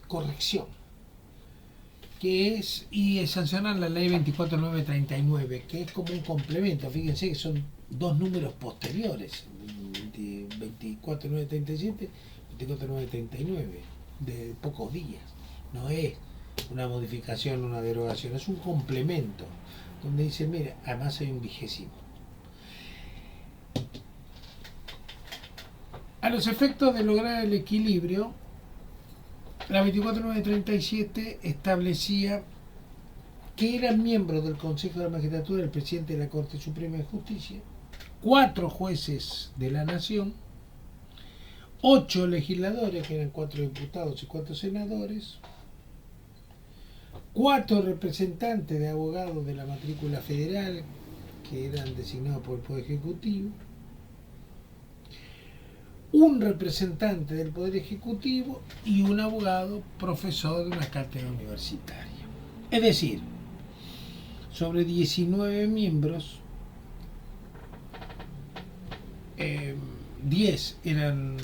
corrección, que es, y sancionan la ley 24939, que es como un complemento. Fíjense que son dos números posteriores, 24937, 24939, de pocos días. No es una modificación, una derogación, es un complemento, donde dice, mira, además hay un 20º. A los efectos de lograr el equilibrio, la 24937 establecía que eran miembros del Consejo de la Magistratura el presidente de la Corte Suprema de Justicia, 4 jueces de la Nación, 8 legisladores, que eran 4 diputados y 4 senadores, 4 representantes de abogados de la matrícula federal, que eran designados por el Poder Ejecutivo, un representante del Poder Ejecutivo y un abogado profesor de una cátedra universitaria. Es decir, sobre 19 miembros, 10 eran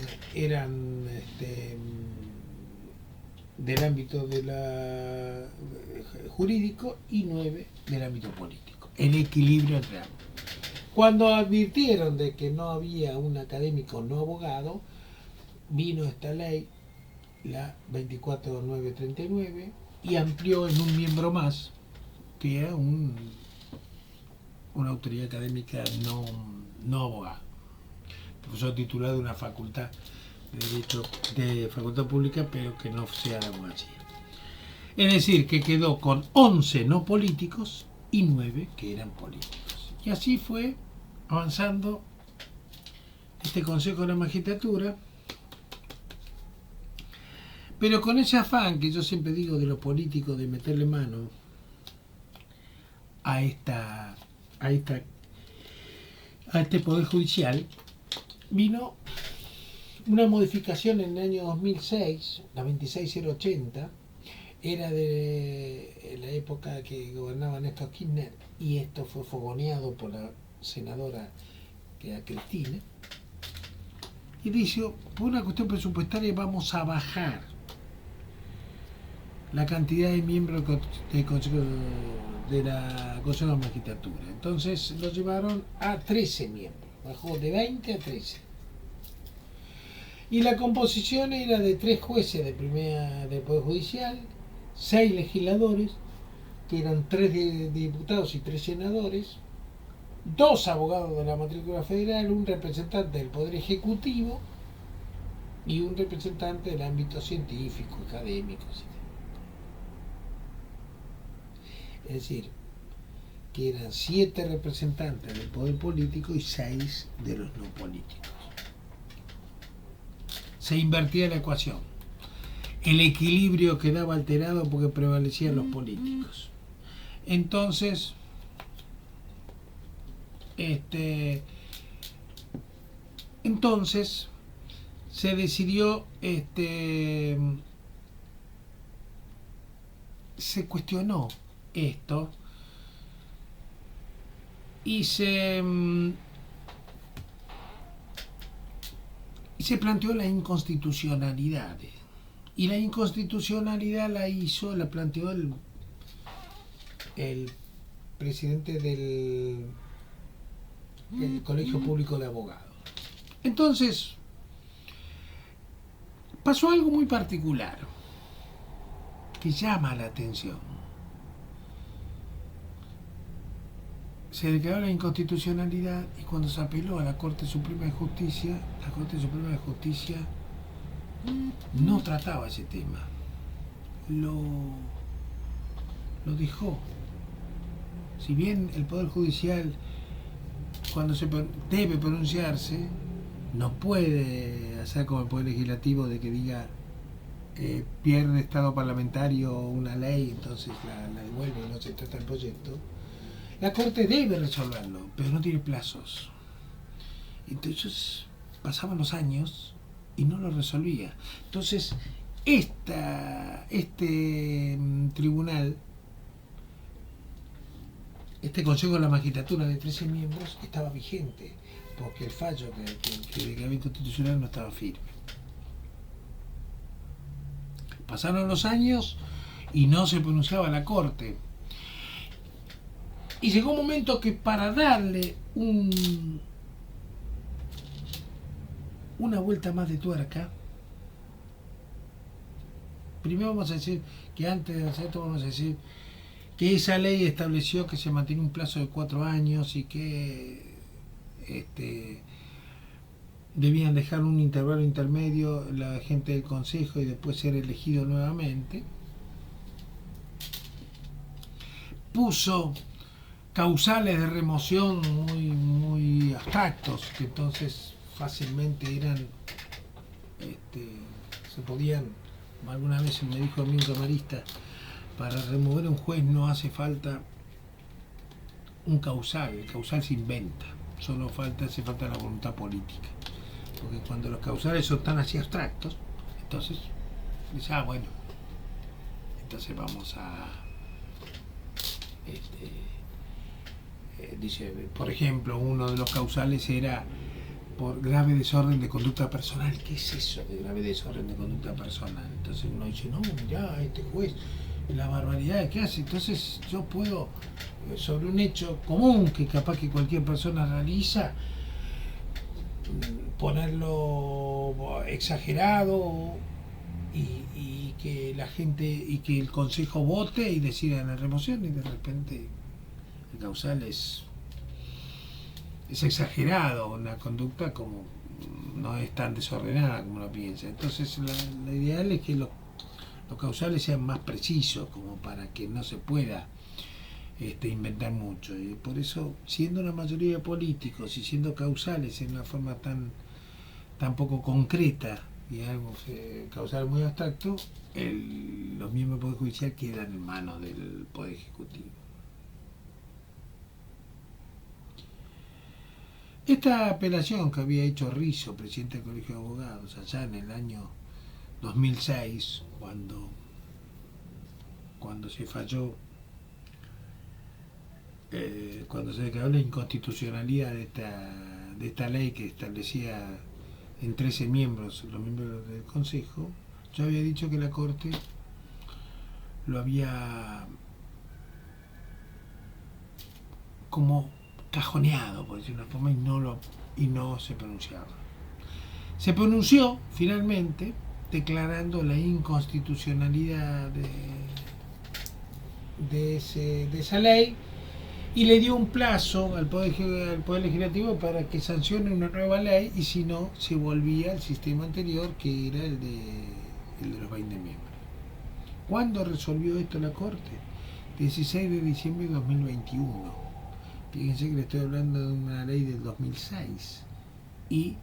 del ámbito jurídico y 9 del ámbito político. El equilibrio entre ambos. Cuando advirtieron de que no había un académico no abogado, vino esta ley, la 24939, y amplió en un miembro más, que era una autoridad académica no abogado, profesor titulado de una facultad de derecho, de facultad pública, pero que no sea de abogacía. Es decir, que quedó con 11 no políticos y 9 que eran políticos. Y así fue avanzando este Consejo de la Magistratura, pero con ese afán que yo siempre digo de los políticos de meterle mano a este Poder Judicial, vino una modificación en el año 2006, la 26080, era de la época que gobernaba Néstor Kirchner, y esto fue fogoneado por la senadora, que era Cristina, y dijo, por una cuestión presupuestaria vamos a bajar la cantidad de miembros del Consejo de la Magistratura. Entonces lo llevaron a 13 miembros, bajó de 20 a 13. Y la composición era de 3 jueces del Poder Judicial, 6 legisladores, que eran 3 diputados y 3 senadores, 2 abogados de la matrícula federal, un representante del Poder Ejecutivo y un representante del ámbito científico, académico, etc. Es decir, que eran 7 representantes del poder político y 6 de los no políticos. Se invertía la ecuación. El equilibrio quedaba alterado porque prevalecían los políticos. Entonces, se decidió, se cuestionó esto y se planteó la inconstitucionalidad Y la inconstitucionalidad la planteó el presidente del Colegio Público de Abogados. Entonces, pasó algo muy particular que llama la atención. Se declaró la inconstitucionalidad y cuando se apeló a la Corte Suprema de Justicia, la Corte Suprema de Justicia no trataba ese tema. Lo dejó. Si bien el Poder Judicial, cuando debe pronunciarse, no puede hacer como el Poder Legislativo de que diga pierde estado parlamentario una ley, entonces la devuelve y no se trata el proyecto. La Corte debe resolverlo, pero no tiene plazos. Entonces pasaban los años y no lo resolvía. Entonces este tribunal, este Consejo de la Magistratura de 13 miembros estaba vigente, porque el fallo que declaró inconstitucional no estaba firme. Pasaron los años y no se pronunciaba la Corte. Y llegó un momento que para darle una vuelta más de tuerca, primero vamos a decir que antes de hacer esto vamos a decir que esa ley estableció que se mantiene un plazo de 4 años y que debían dejar un intervalo intermedio la gente del Consejo y después ser elegido nuevamente. Puso causales de remoción muy abstractos, que entonces fácilmente eran, se podían, alguna vez me dijo a mí un camarista, para remover a un juez no hace falta un causal, el causal se inventa, solo hace falta la voluntad política, porque cuando los causales son tan así abstractos, entonces dice, bueno, entonces vamos a dice, por ejemplo, uno de los causales era por grave desorden de conducta personal. ¿Qué es eso de grave desorden de conducta personal? Entonces uno dice, no, mirá, este juez, la barbaridad que hace. Entonces yo puedo, sobre un hecho común que capaz que cualquier persona realiza, ponerlo exagerado y que la gente, y que el Consejo vote y decida la remoción, y de repente el causal es exagerado, una conducta como no es tan desordenada como uno piensa. Entonces lo ideal es que los causales sean más precisos, como para que no se pueda inventar mucho. Y por eso, siendo una mayoría de políticos y siendo causales en una forma tan poco concreta y algo causal muy abstracto, los miembros del Poder Judicial quedan en manos del Poder Ejecutivo. Esta apelación que había hecho Rizzo, presidente del Colegio de Abogados, allá en el año 2006, cuando se falló, cuando se declaró la inconstitucionalidad de esta ley que establecía en 13 miembros, los miembros del Consejo, yo había dicho que la Corte lo había como cajoneado, por decirlo de una forma, y no se pronunciaba. Se pronunció finalmente declarando la inconstitucionalidad de esa ley y le dio un plazo al Poder Legislativo para que sancione una nueva ley, y si no, se volvía al sistema anterior, que era el de los 20 miembros. ¿Cuándo resolvió esto la Corte? 16 de diciembre de 2021. Fíjense que le estoy hablando de una ley del 2006 y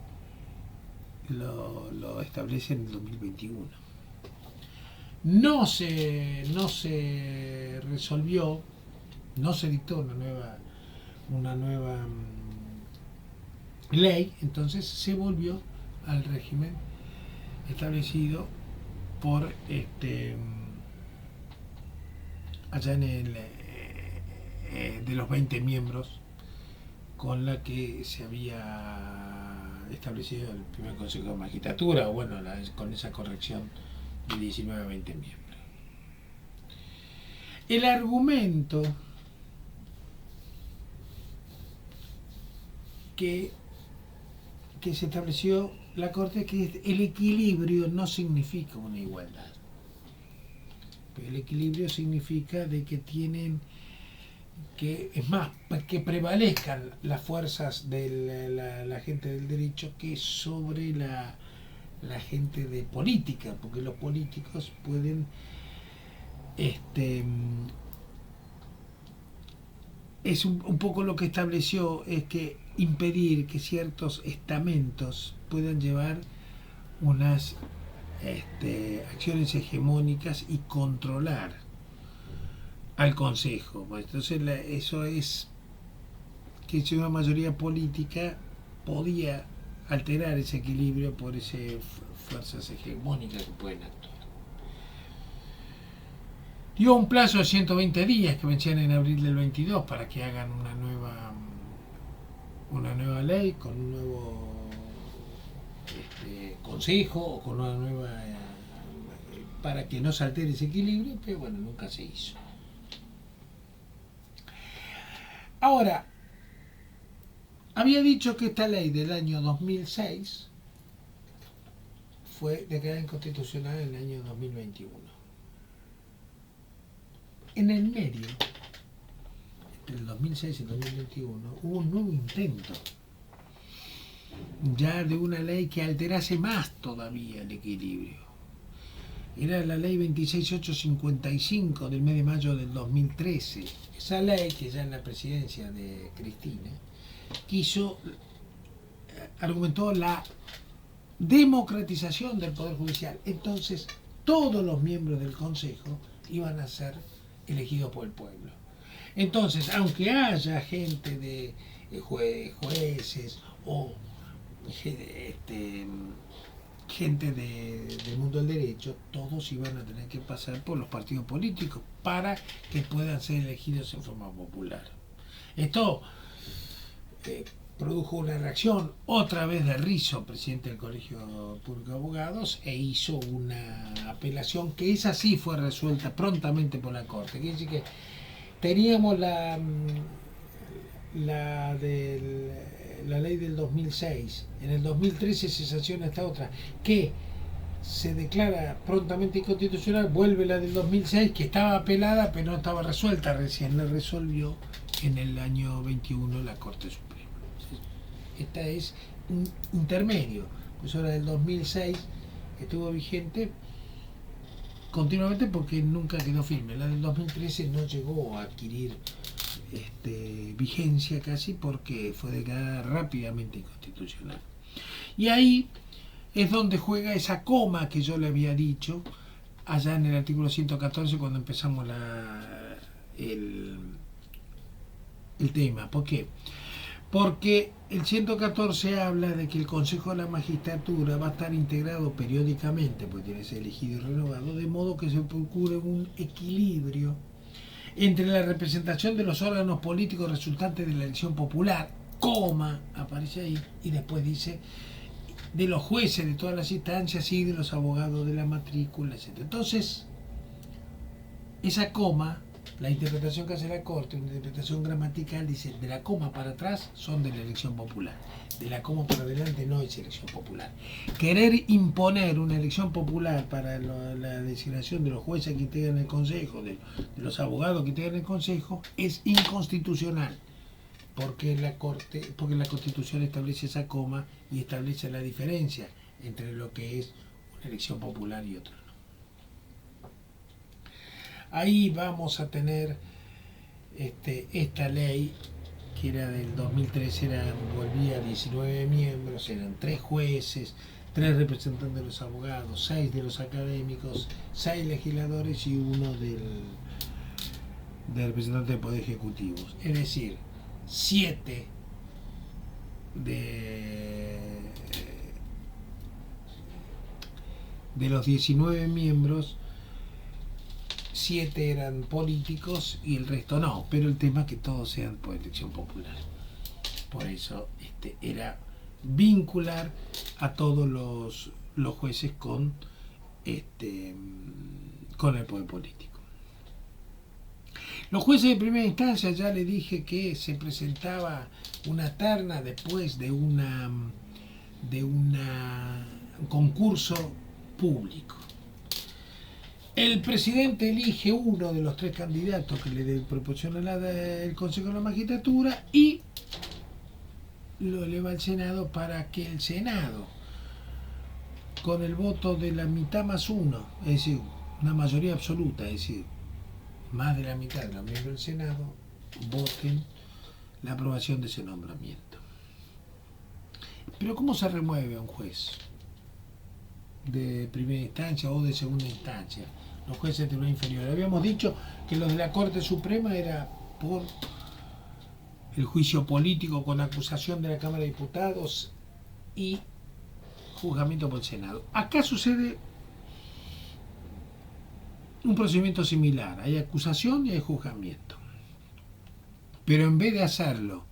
lo establece en el 2021. No se resolvió, no se dictó una nueva ley, entonces se volvió al régimen establecido por allá en de los 20 miembros, con la que se había establecido el primer Consejo de Magistratura, con esa corrección de 19 a 20 miembros. El argumento que se estableció la Corte, que el equilibrio no significa una igualdad. El equilibrio significa de que tienen que, es más, que prevalezcan las fuerzas de la gente del derecho que sobre la gente de política, porque los políticos pueden es un poco lo que estableció, es que impedir que ciertos estamentos puedan llevar unas acciones hegemónicas y controlar al Consejo. Entonces eso es que si una mayoría política podía alterar ese equilibrio por esas fuerzas hegemónicas que pueden actuar. Dio un plazo de 120 días que vencían en abril del 22 para que hagan una nueva ley con un nuevo consejo o con una nueva para que no se altere ese equilibrio, pero bueno, nunca se hizo. Ahora, había dicho que esta ley del año 2006 fue declarada inconstitucional en el año 2021. En el medio, entre el 2006 y el 2021, hubo un nuevo intento ya de una ley que alterase más todavía el equilibrio. Era la ley 26855 del mes de mayo del 2013. Esa ley, que ya en la presidencia de Cristina, argumentó la democratización del Poder Judicial. Entonces, todos los miembros del Consejo iban a ser elegidos por el pueblo. Entonces, aunque haya gente de jueces o gente del mundo del derecho, todos iban a tener que pasar por los partidos políticos para que puedan ser elegidos en forma popular. Esto produjo una reacción otra vez de Rizzo, presidente del Colegio Público de Abogados, e hizo una apelación que esa sí fue resuelta prontamente por la Corte. Quiere decir que teníamos la ley del 2006, en el 2013 se sanciona esta otra, que se declara prontamente inconstitucional, vuelve la del 2006, que estaba apelada pero no estaba resuelta, recién la resolvió en el año 21 la Corte Suprema. Esta es un intermedio, pues ahora del 2006 estuvo vigente continuamente porque nunca quedó firme. La del 2013 no llegó a adquirir vigencia casi porque fue declarada rápidamente inconstitucional. Y ahí es donde juega esa coma que yo le había dicho allá en el artículo 114 cuando empezamos el tema. ¿Por qué? Porque el 114 habla de que el Consejo de la Magistratura va a estar integrado periódicamente, porque tiene que ser elegido y renovado, de modo que se procure un equilibrio entre la representación de los órganos políticos resultantes de la elección popular, aparece ahí, y después dice, de los jueces de todas las instancias y de los abogados de la matrícula, etc. Entonces, esa coma, la interpretación que hace la Corte, una interpretación gramatical, dice, de la coma para atrás son de la elección popular, de la coma para adelante no es elección popular. Querer imponer una elección popular para la designación de los jueces que integran el Consejo, de los abogados que integran el Consejo, es inconstitucional, porque la Constitución establece esa coma y establece la diferencia entre lo que es una elección popular y otra. Ahí vamos a tener esta ley que era del 2013, volvía a 19 miembros, eran 3 jueces, 3 representantes de los abogados, 6 de los académicos, 6 legisladores y 1 del representante del Poder Ejecutivo. Es decir, 7 de los 19 miembros, 7 eran políticos y el resto no, pero el tema es que todos sean por elección popular. Por eso era vincular a todos los jueces con con el poder político. Los jueces de primera instancia, ya le dije que se presentaba una terna después de un concurso público. El presidente elige uno de los tres candidatos que le proporciona el Consejo de la Magistratura y lo eleva al Senado para que el Senado, con el voto de la mitad más uno, es decir, una mayoría absoluta, es decir, más de la mitad de los miembros del Senado, voten la aprobación de ese nombramiento. Pero ¿cómo se remueve a un juez de primera instancia o de segunda instancia? Los jueces de tribunal inferior. Habíamos dicho que los de la Corte Suprema era por el juicio político con acusación de la Cámara de Diputados y juzgamiento por el Senado. Acá sucede un procedimiento similar. Hay acusación y hay juzgamiento. Pero en vez de hacerlo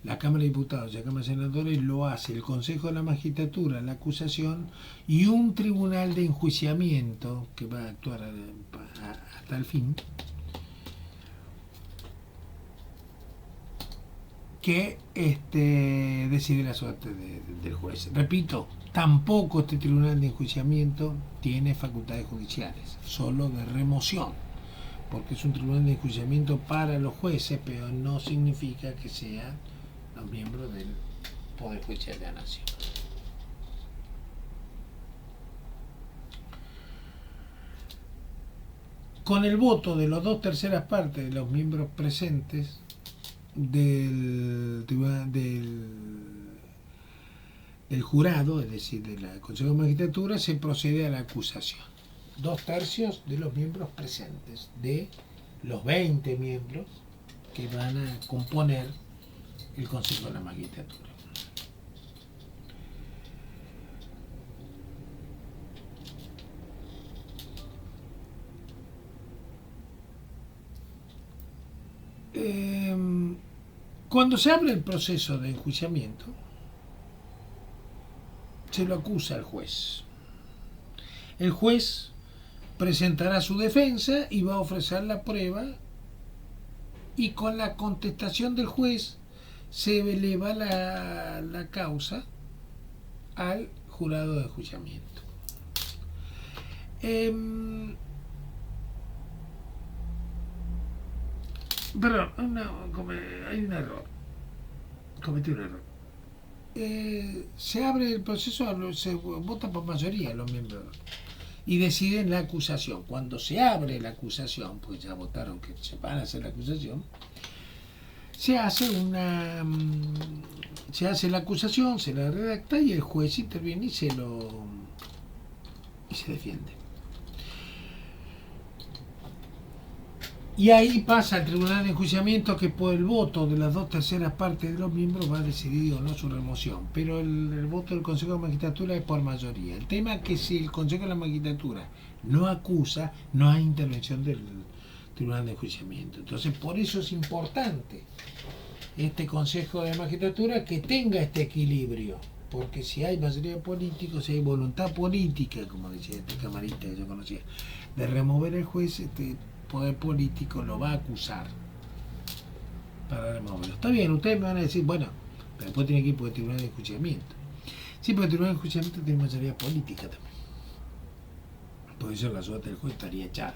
la Cámara de Diputados y la Cámara de Senadores, lo hace el Consejo de la Magistratura, la acusación, y un tribunal de enjuiciamiento que va a actuar hasta el fin, que decide la suerte del juez. Repito, tampoco este tribunal de enjuiciamiento tiene facultades judiciales, solo de remoción, porque es un tribunal de enjuiciamiento para los jueces, pero no significa que sean los miembros del Poder Judicial de la Nación. Con el voto de las 2/3 partes de los miembros presentes del jurado, es decir, del Consejo de Magistratura, se procede a la acusación. 2/3 de los miembros presentes, de los 20 miembros que van a componer el Consejo de la Magistratura. Cuando se abre el proceso de enjuiciamiento, se lo acusa al juez. El juez presentará su defensa y va a ofrecer la prueba, y con la contestación del juez se eleva la causa al jurado de enjuiciamiento. Perdón, hay un error. Cometí un error. Se abre el proceso, se vota por mayoría los miembros y deciden la acusación. Cuando se abre la acusación, pues ya votaron que se van a hacer la acusación, se hace la acusación, se la redacta y el juez interviene y se defiende. Y ahí pasa al tribunal de enjuiciamiento, que por el voto de las 2/3 partes de los miembros va a decidir o no su remoción. Pero el voto del Consejo de la Magistratura es por mayoría. El tema es que si el Consejo de la Magistratura no acusa, no hay intervención del tribunal de enjuiciamiento. Entonces, por eso es importante este Consejo de la Magistratura que tenga este equilibrio. Porque si hay mayoría de políticos, si hay voluntad política, como decía este camarista que yo conocía, de remover al juez, poder político lo va a acusar para removerlo. Está bien, ustedes me van a decir, bueno, pero después tiene que ir por el tribunal de enjuiciamiento. Sí, pero el tribunal de enjuiciamiento tiene mayoría política también. Por eso la suerte del juez estaría echada.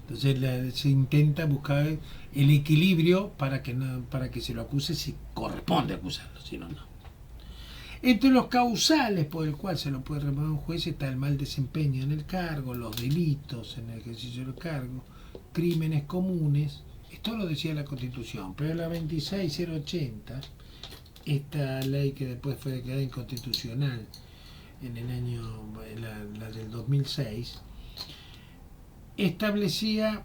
Entonces se intenta buscar el equilibrio para que se lo acuse si corresponde acusarlo, si no, no. Entre los causales por el cual se lo puede remover un juez está el mal desempeño en el cargo, los delitos en el ejercicio del cargo, crímenes comunes. Esto lo decía la Constitución, pero la 26080, esta ley que después fue declarada inconstitucional en el año, la del 2006, establecía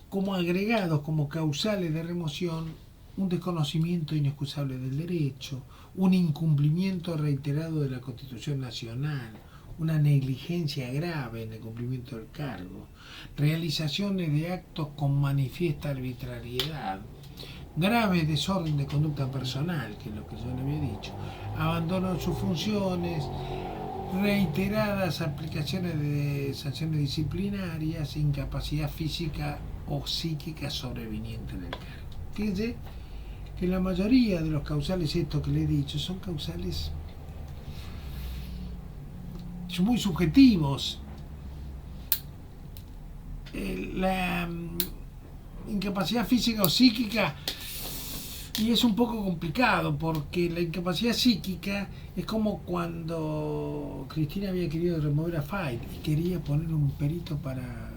como agregados, como causales de remoción, un desconocimiento inexcusable del derecho, un incumplimiento reiterado de la Constitución Nacional, una negligencia grave en el cumplimiento del cargo, realizaciones de actos con manifiesta arbitrariedad, grave desorden de conducta personal, que es lo que yo le había dicho, abandono de sus funciones, reiteradas aplicaciones de sanciones disciplinarias, incapacidad física o psíquica sobreviniente del cargo. Fíjense que la mayoría de los causales, estos que le he dicho, son causales muy subjetivos. La incapacidad física o psíquica, y es un poco complicado porque la incapacidad psíquica es como cuando Cristina había querido remover a Fayt y quería poner un perito para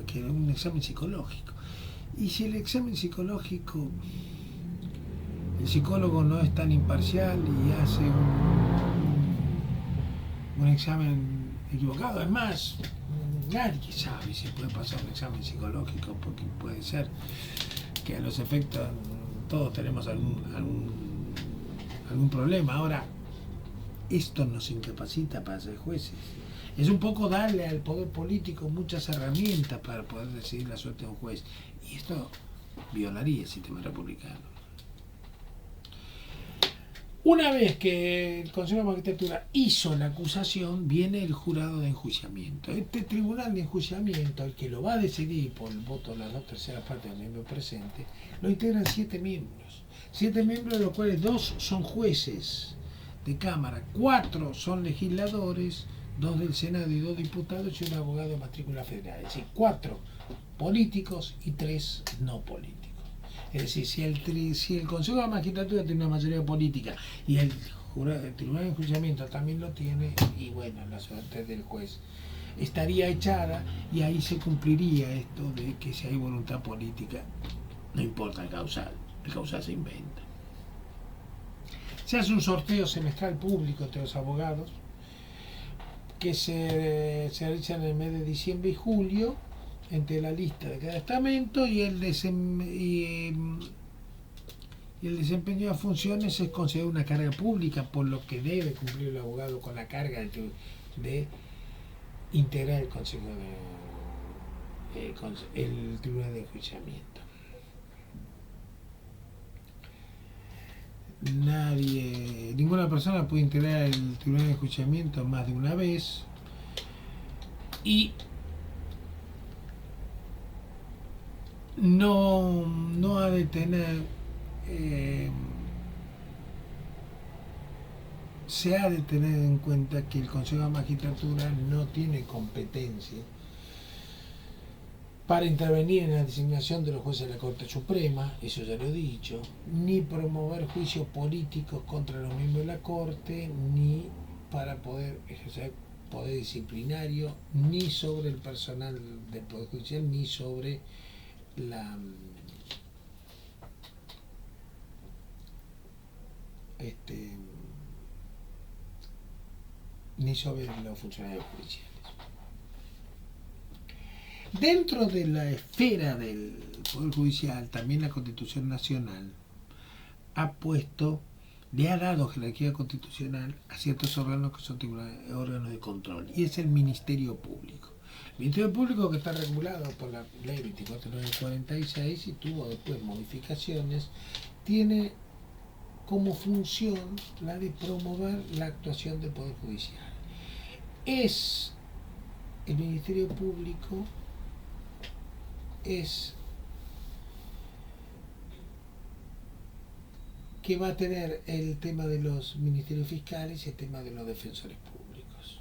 que era un examen psicológico. Y si el examen psicológico, el psicólogo no es tan imparcial y hace un examen equivocado, además nadie sabe si puede pasar un examen psicológico, porque puede ser que a los efectos todos tenemos algún problema. Ahora, esto nos incapacita para ser jueces. Es un poco darle al poder político muchas herramientas para poder decidir la suerte de un juez. Y esto violaría el sistema republicano. Una vez que el Consejo de Magistratura hizo la acusación, viene el jurado de enjuiciamiento. Este tribunal de enjuiciamiento, el que lo va a decidir por el voto de las 2/3 partes del miembro presente, lo integran 7 miembros. 7 miembros, de los cuales 2 son jueces de Cámara, 4 son legisladores, 2 del Senado y 2 diputados y un abogado de matrícula federal. Es decir, 4 políticos y 3 no políticos. Es decir, si el Consejo de la Magistratura tiene una mayoría política y el Tribunal de Enjuiciamiento también lo tiene, y bueno, la suerte del juez estaría echada, y ahí se cumpliría esto de que si hay voluntad política, no importa el causal se inventa. Se hace un sorteo semestral público entre los abogados que se realiza en el mes de diciembre y julio, entre la lista de cada estamento y el desempeño de funciones es considerado una carga pública, por lo que debe cumplir el abogado con la carga de integrar el Consejo el Tribunal de Enjuiciamiento. Ninguna persona puede integrar el Tribunal de Enjuiciamiento más de una vez, y no ha de tener, se ha de tener en cuenta que el Consejo de Magistratura no tiene competencia para intervenir en la designación de los jueces de la Corte Suprema, eso ya lo he dicho, ni promover juicios políticos contra los miembros de la Corte, ni para poder ejercer poder disciplinario, ni sobre el personal del Poder Judicial, ni sobre ni sobre los funcionarios judiciales. Dentro de la esfera del Poder Judicial, también la Constitución Nacional le ha dado jerarquía constitucional a ciertos órganos que son órganos de control, y es el Ministerio Público. El Ministerio Público, que está regulado por la Ley 24.946 y tuvo después modificaciones, tiene como función la de promover la actuación del Poder Judicial. El Ministerio Público es que va a tener el tema de los ministerios fiscales y el tema de los defensores públicos.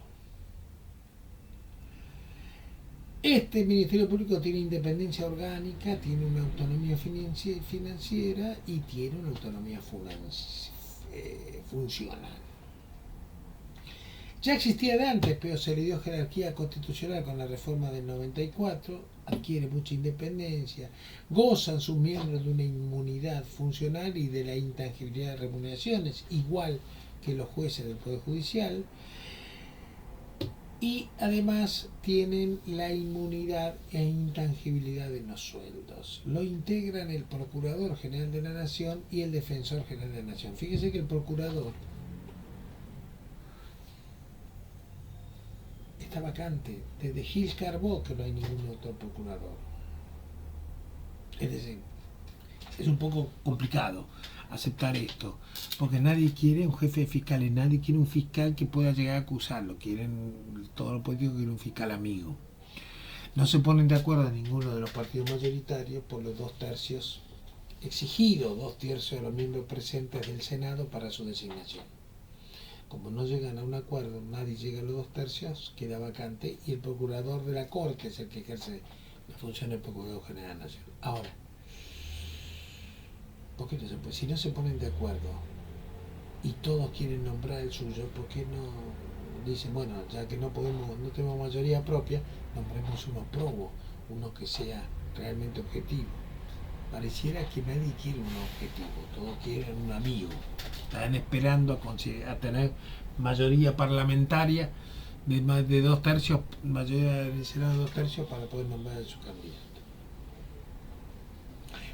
Este Ministerio Público tiene independencia orgánica, tiene una autonomía financiera y tiene una autonomía funcional. Ya existía de antes, pero se le dio jerarquía constitucional con la reforma del 94, adquiere mucha independencia, gozan sus miembros de una inmunidad funcional y de la intangibilidad de remuneraciones, igual que los jueces del Poder Judicial, y además tienen la inmunidad e intangibilidad de los sueldos. Lo integran el Procurador General de la Nación y el Defensor General de la Nación. Fíjese que el Procurador está vacante. Desde Gil Carbó que no hay ningún otro procurador. Es decir, es un poco complicado. aceptar esto, porque nadie quiere un jefe de fiscales, nadie quiere un fiscal que pueda llegar a acusarlo, quieren, todos los políticos quieren un fiscal amigo. No se ponen de acuerdo ninguno de los partidos mayoritarios por los 2/3 exigidos, 2/3 de los miembros presentes del Senado para su designación. Como no llegan a un acuerdo, nadie llega a los 2/3, queda vacante y el procurador de la Corte es el que ejerce la función del Procurador General de la Nación. Ahora, ¿por qué no se puede? Si no se ponen de acuerdo y todos quieren nombrar el suyo, ¿por qué no dicen, bueno, ya que no tenemos mayoría propia, nombremos uno probo, uno que sea realmente objetivo? Pareciera que nadie quiere un objetivo, todos quieren un amigo. Están esperando a tener mayoría parlamentaria de más de 2/3, mayoría del Senado de 2/3 para poder nombrar a su candidato.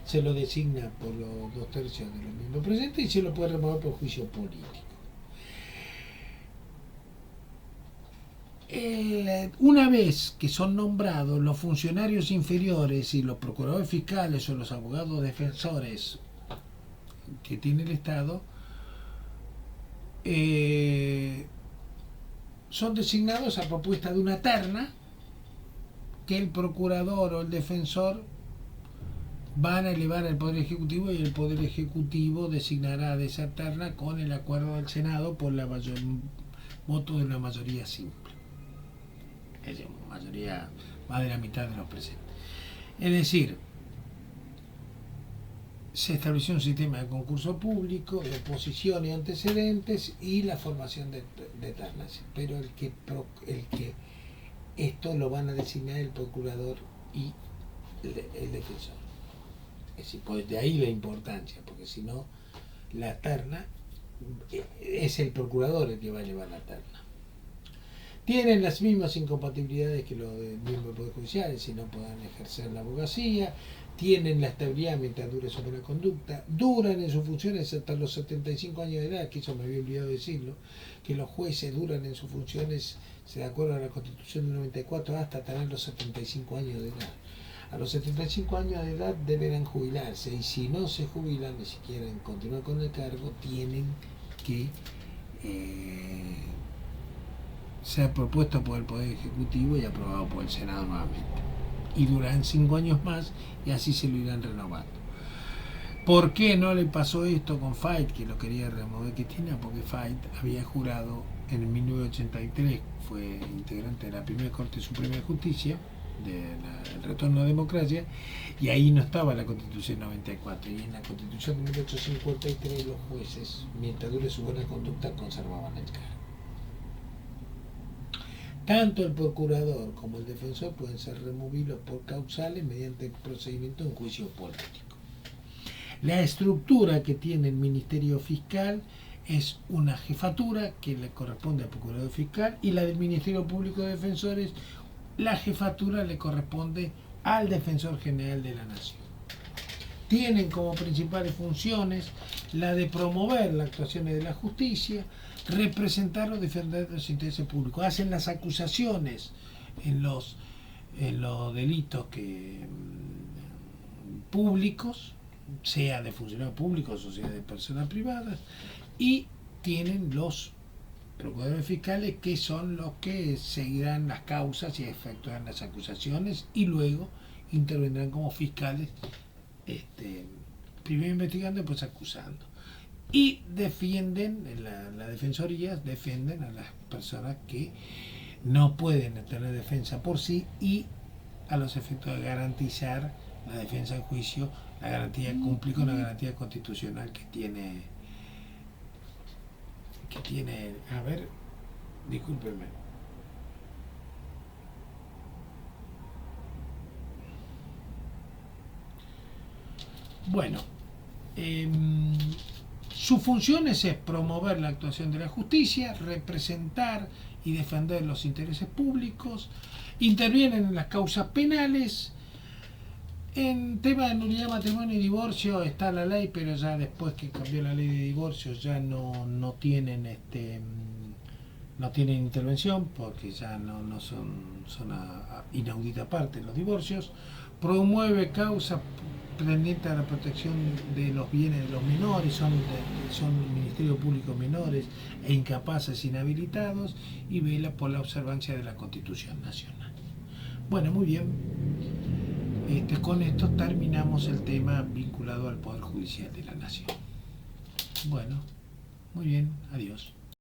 Se lo designa por los 2/3 de los miembros presentes y se lo puede remover por juicio político. Una vez que son nombrados los funcionarios inferiores y los procuradores fiscales o los abogados defensores que tiene el Estado, son designados a propuesta de una terna que el procurador o el defensor van a elevar al Poder Ejecutivo, y el Poder Ejecutivo designará de esa terna con el acuerdo del Senado por la voto de una mayoría simple. Es decir, mayoría más de la mitad de los presentes. Es decir, se estableció un sistema de concurso público, de oposición y antecedentes y la formación de ternas. Pero el que esto lo van a designar el procurador y el defensor. Es decir, pues de ahí la importancia, porque si no, la terna es el procurador el que va a llevar la terna. Tienen las mismas incompatibilidades que los miembros del Poder Judicial, si no puedan ejercer la abogacía, tienen la estabilidad mientras dure su buena conducta, duran en sus funciones hasta los 75 años de edad, que eso me había olvidado decirlo, que los jueces duran en sus funciones, de acuerdo a la Constitución del 94, hasta tener los 75 años de edad. A los 75 años de edad deberán jubilarse, y si no se jubilan y si quieren continuar con el cargo, tienen que ser propuesto por el Poder Ejecutivo y aprobado por el Senado nuevamente. Y durarán 5 años más y así se lo irán renovando. ¿Por qué no le pasó esto con Fayt, que lo quería remover Cristina? Porque Fayt había jurado en 1983, fue integrante de la primera Corte Suprema de Justicia, del retorno a la democracia, y ahí no estaba la Constitución 94, y en la Constitución de 1853 los jueces, mientras dure su buena conducta, conservaban el cargo. Tanto el procurador como el defensor pueden ser removidos por causales mediante el procedimiento de un juicio político. La estructura que tiene el Ministerio Fiscal es una jefatura que le corresponde al procurador fiscal, y la del Ministerio Público de Defensores, la jefatura le corresponde al Defensor General de la Nación. Tienen como principales funciones la de promover las actuaciones de la justicia, representar o defender los intereses públicos. Hacen las acusaciones en los delitos públicos, sea de funcionarios públicos o sea de personas privadas, y tienen los procuradores fiscales, que son los que seguirán las causas y efectuarán las acusaciones, y luego intervendrán como fiscales, primero investigando y después acusando. Y defienden, la defensoría defienden a las personas que no pueden tener defensa por sí, y a los efectos de garantizar la defensa en juicio, la garantía cumple con la garantía constitucional que tiene, a ver, discúlpenme. Bueno, sus funciones es promover la actuación de la justicia, representar y defender los intereses públicos, intervienen en las causas penales. En tema de nulidad de matrimonio y divorcio está la ley, pero ya después que cambió la ley de divorcio ya no tienen intervención, porque ya no son inaudita parte los divorcios. promueve causas pendientes a la protección de los bienes de los menores, son Ministerio Público Menores e incapaces inhabilitados, y vela por la observancia de la Constitución Nacional. Bueno, muy bien. Con esto terminamos el tema vinculado al Poder Judicial de la Nación. Bueno, muy bien, adiós.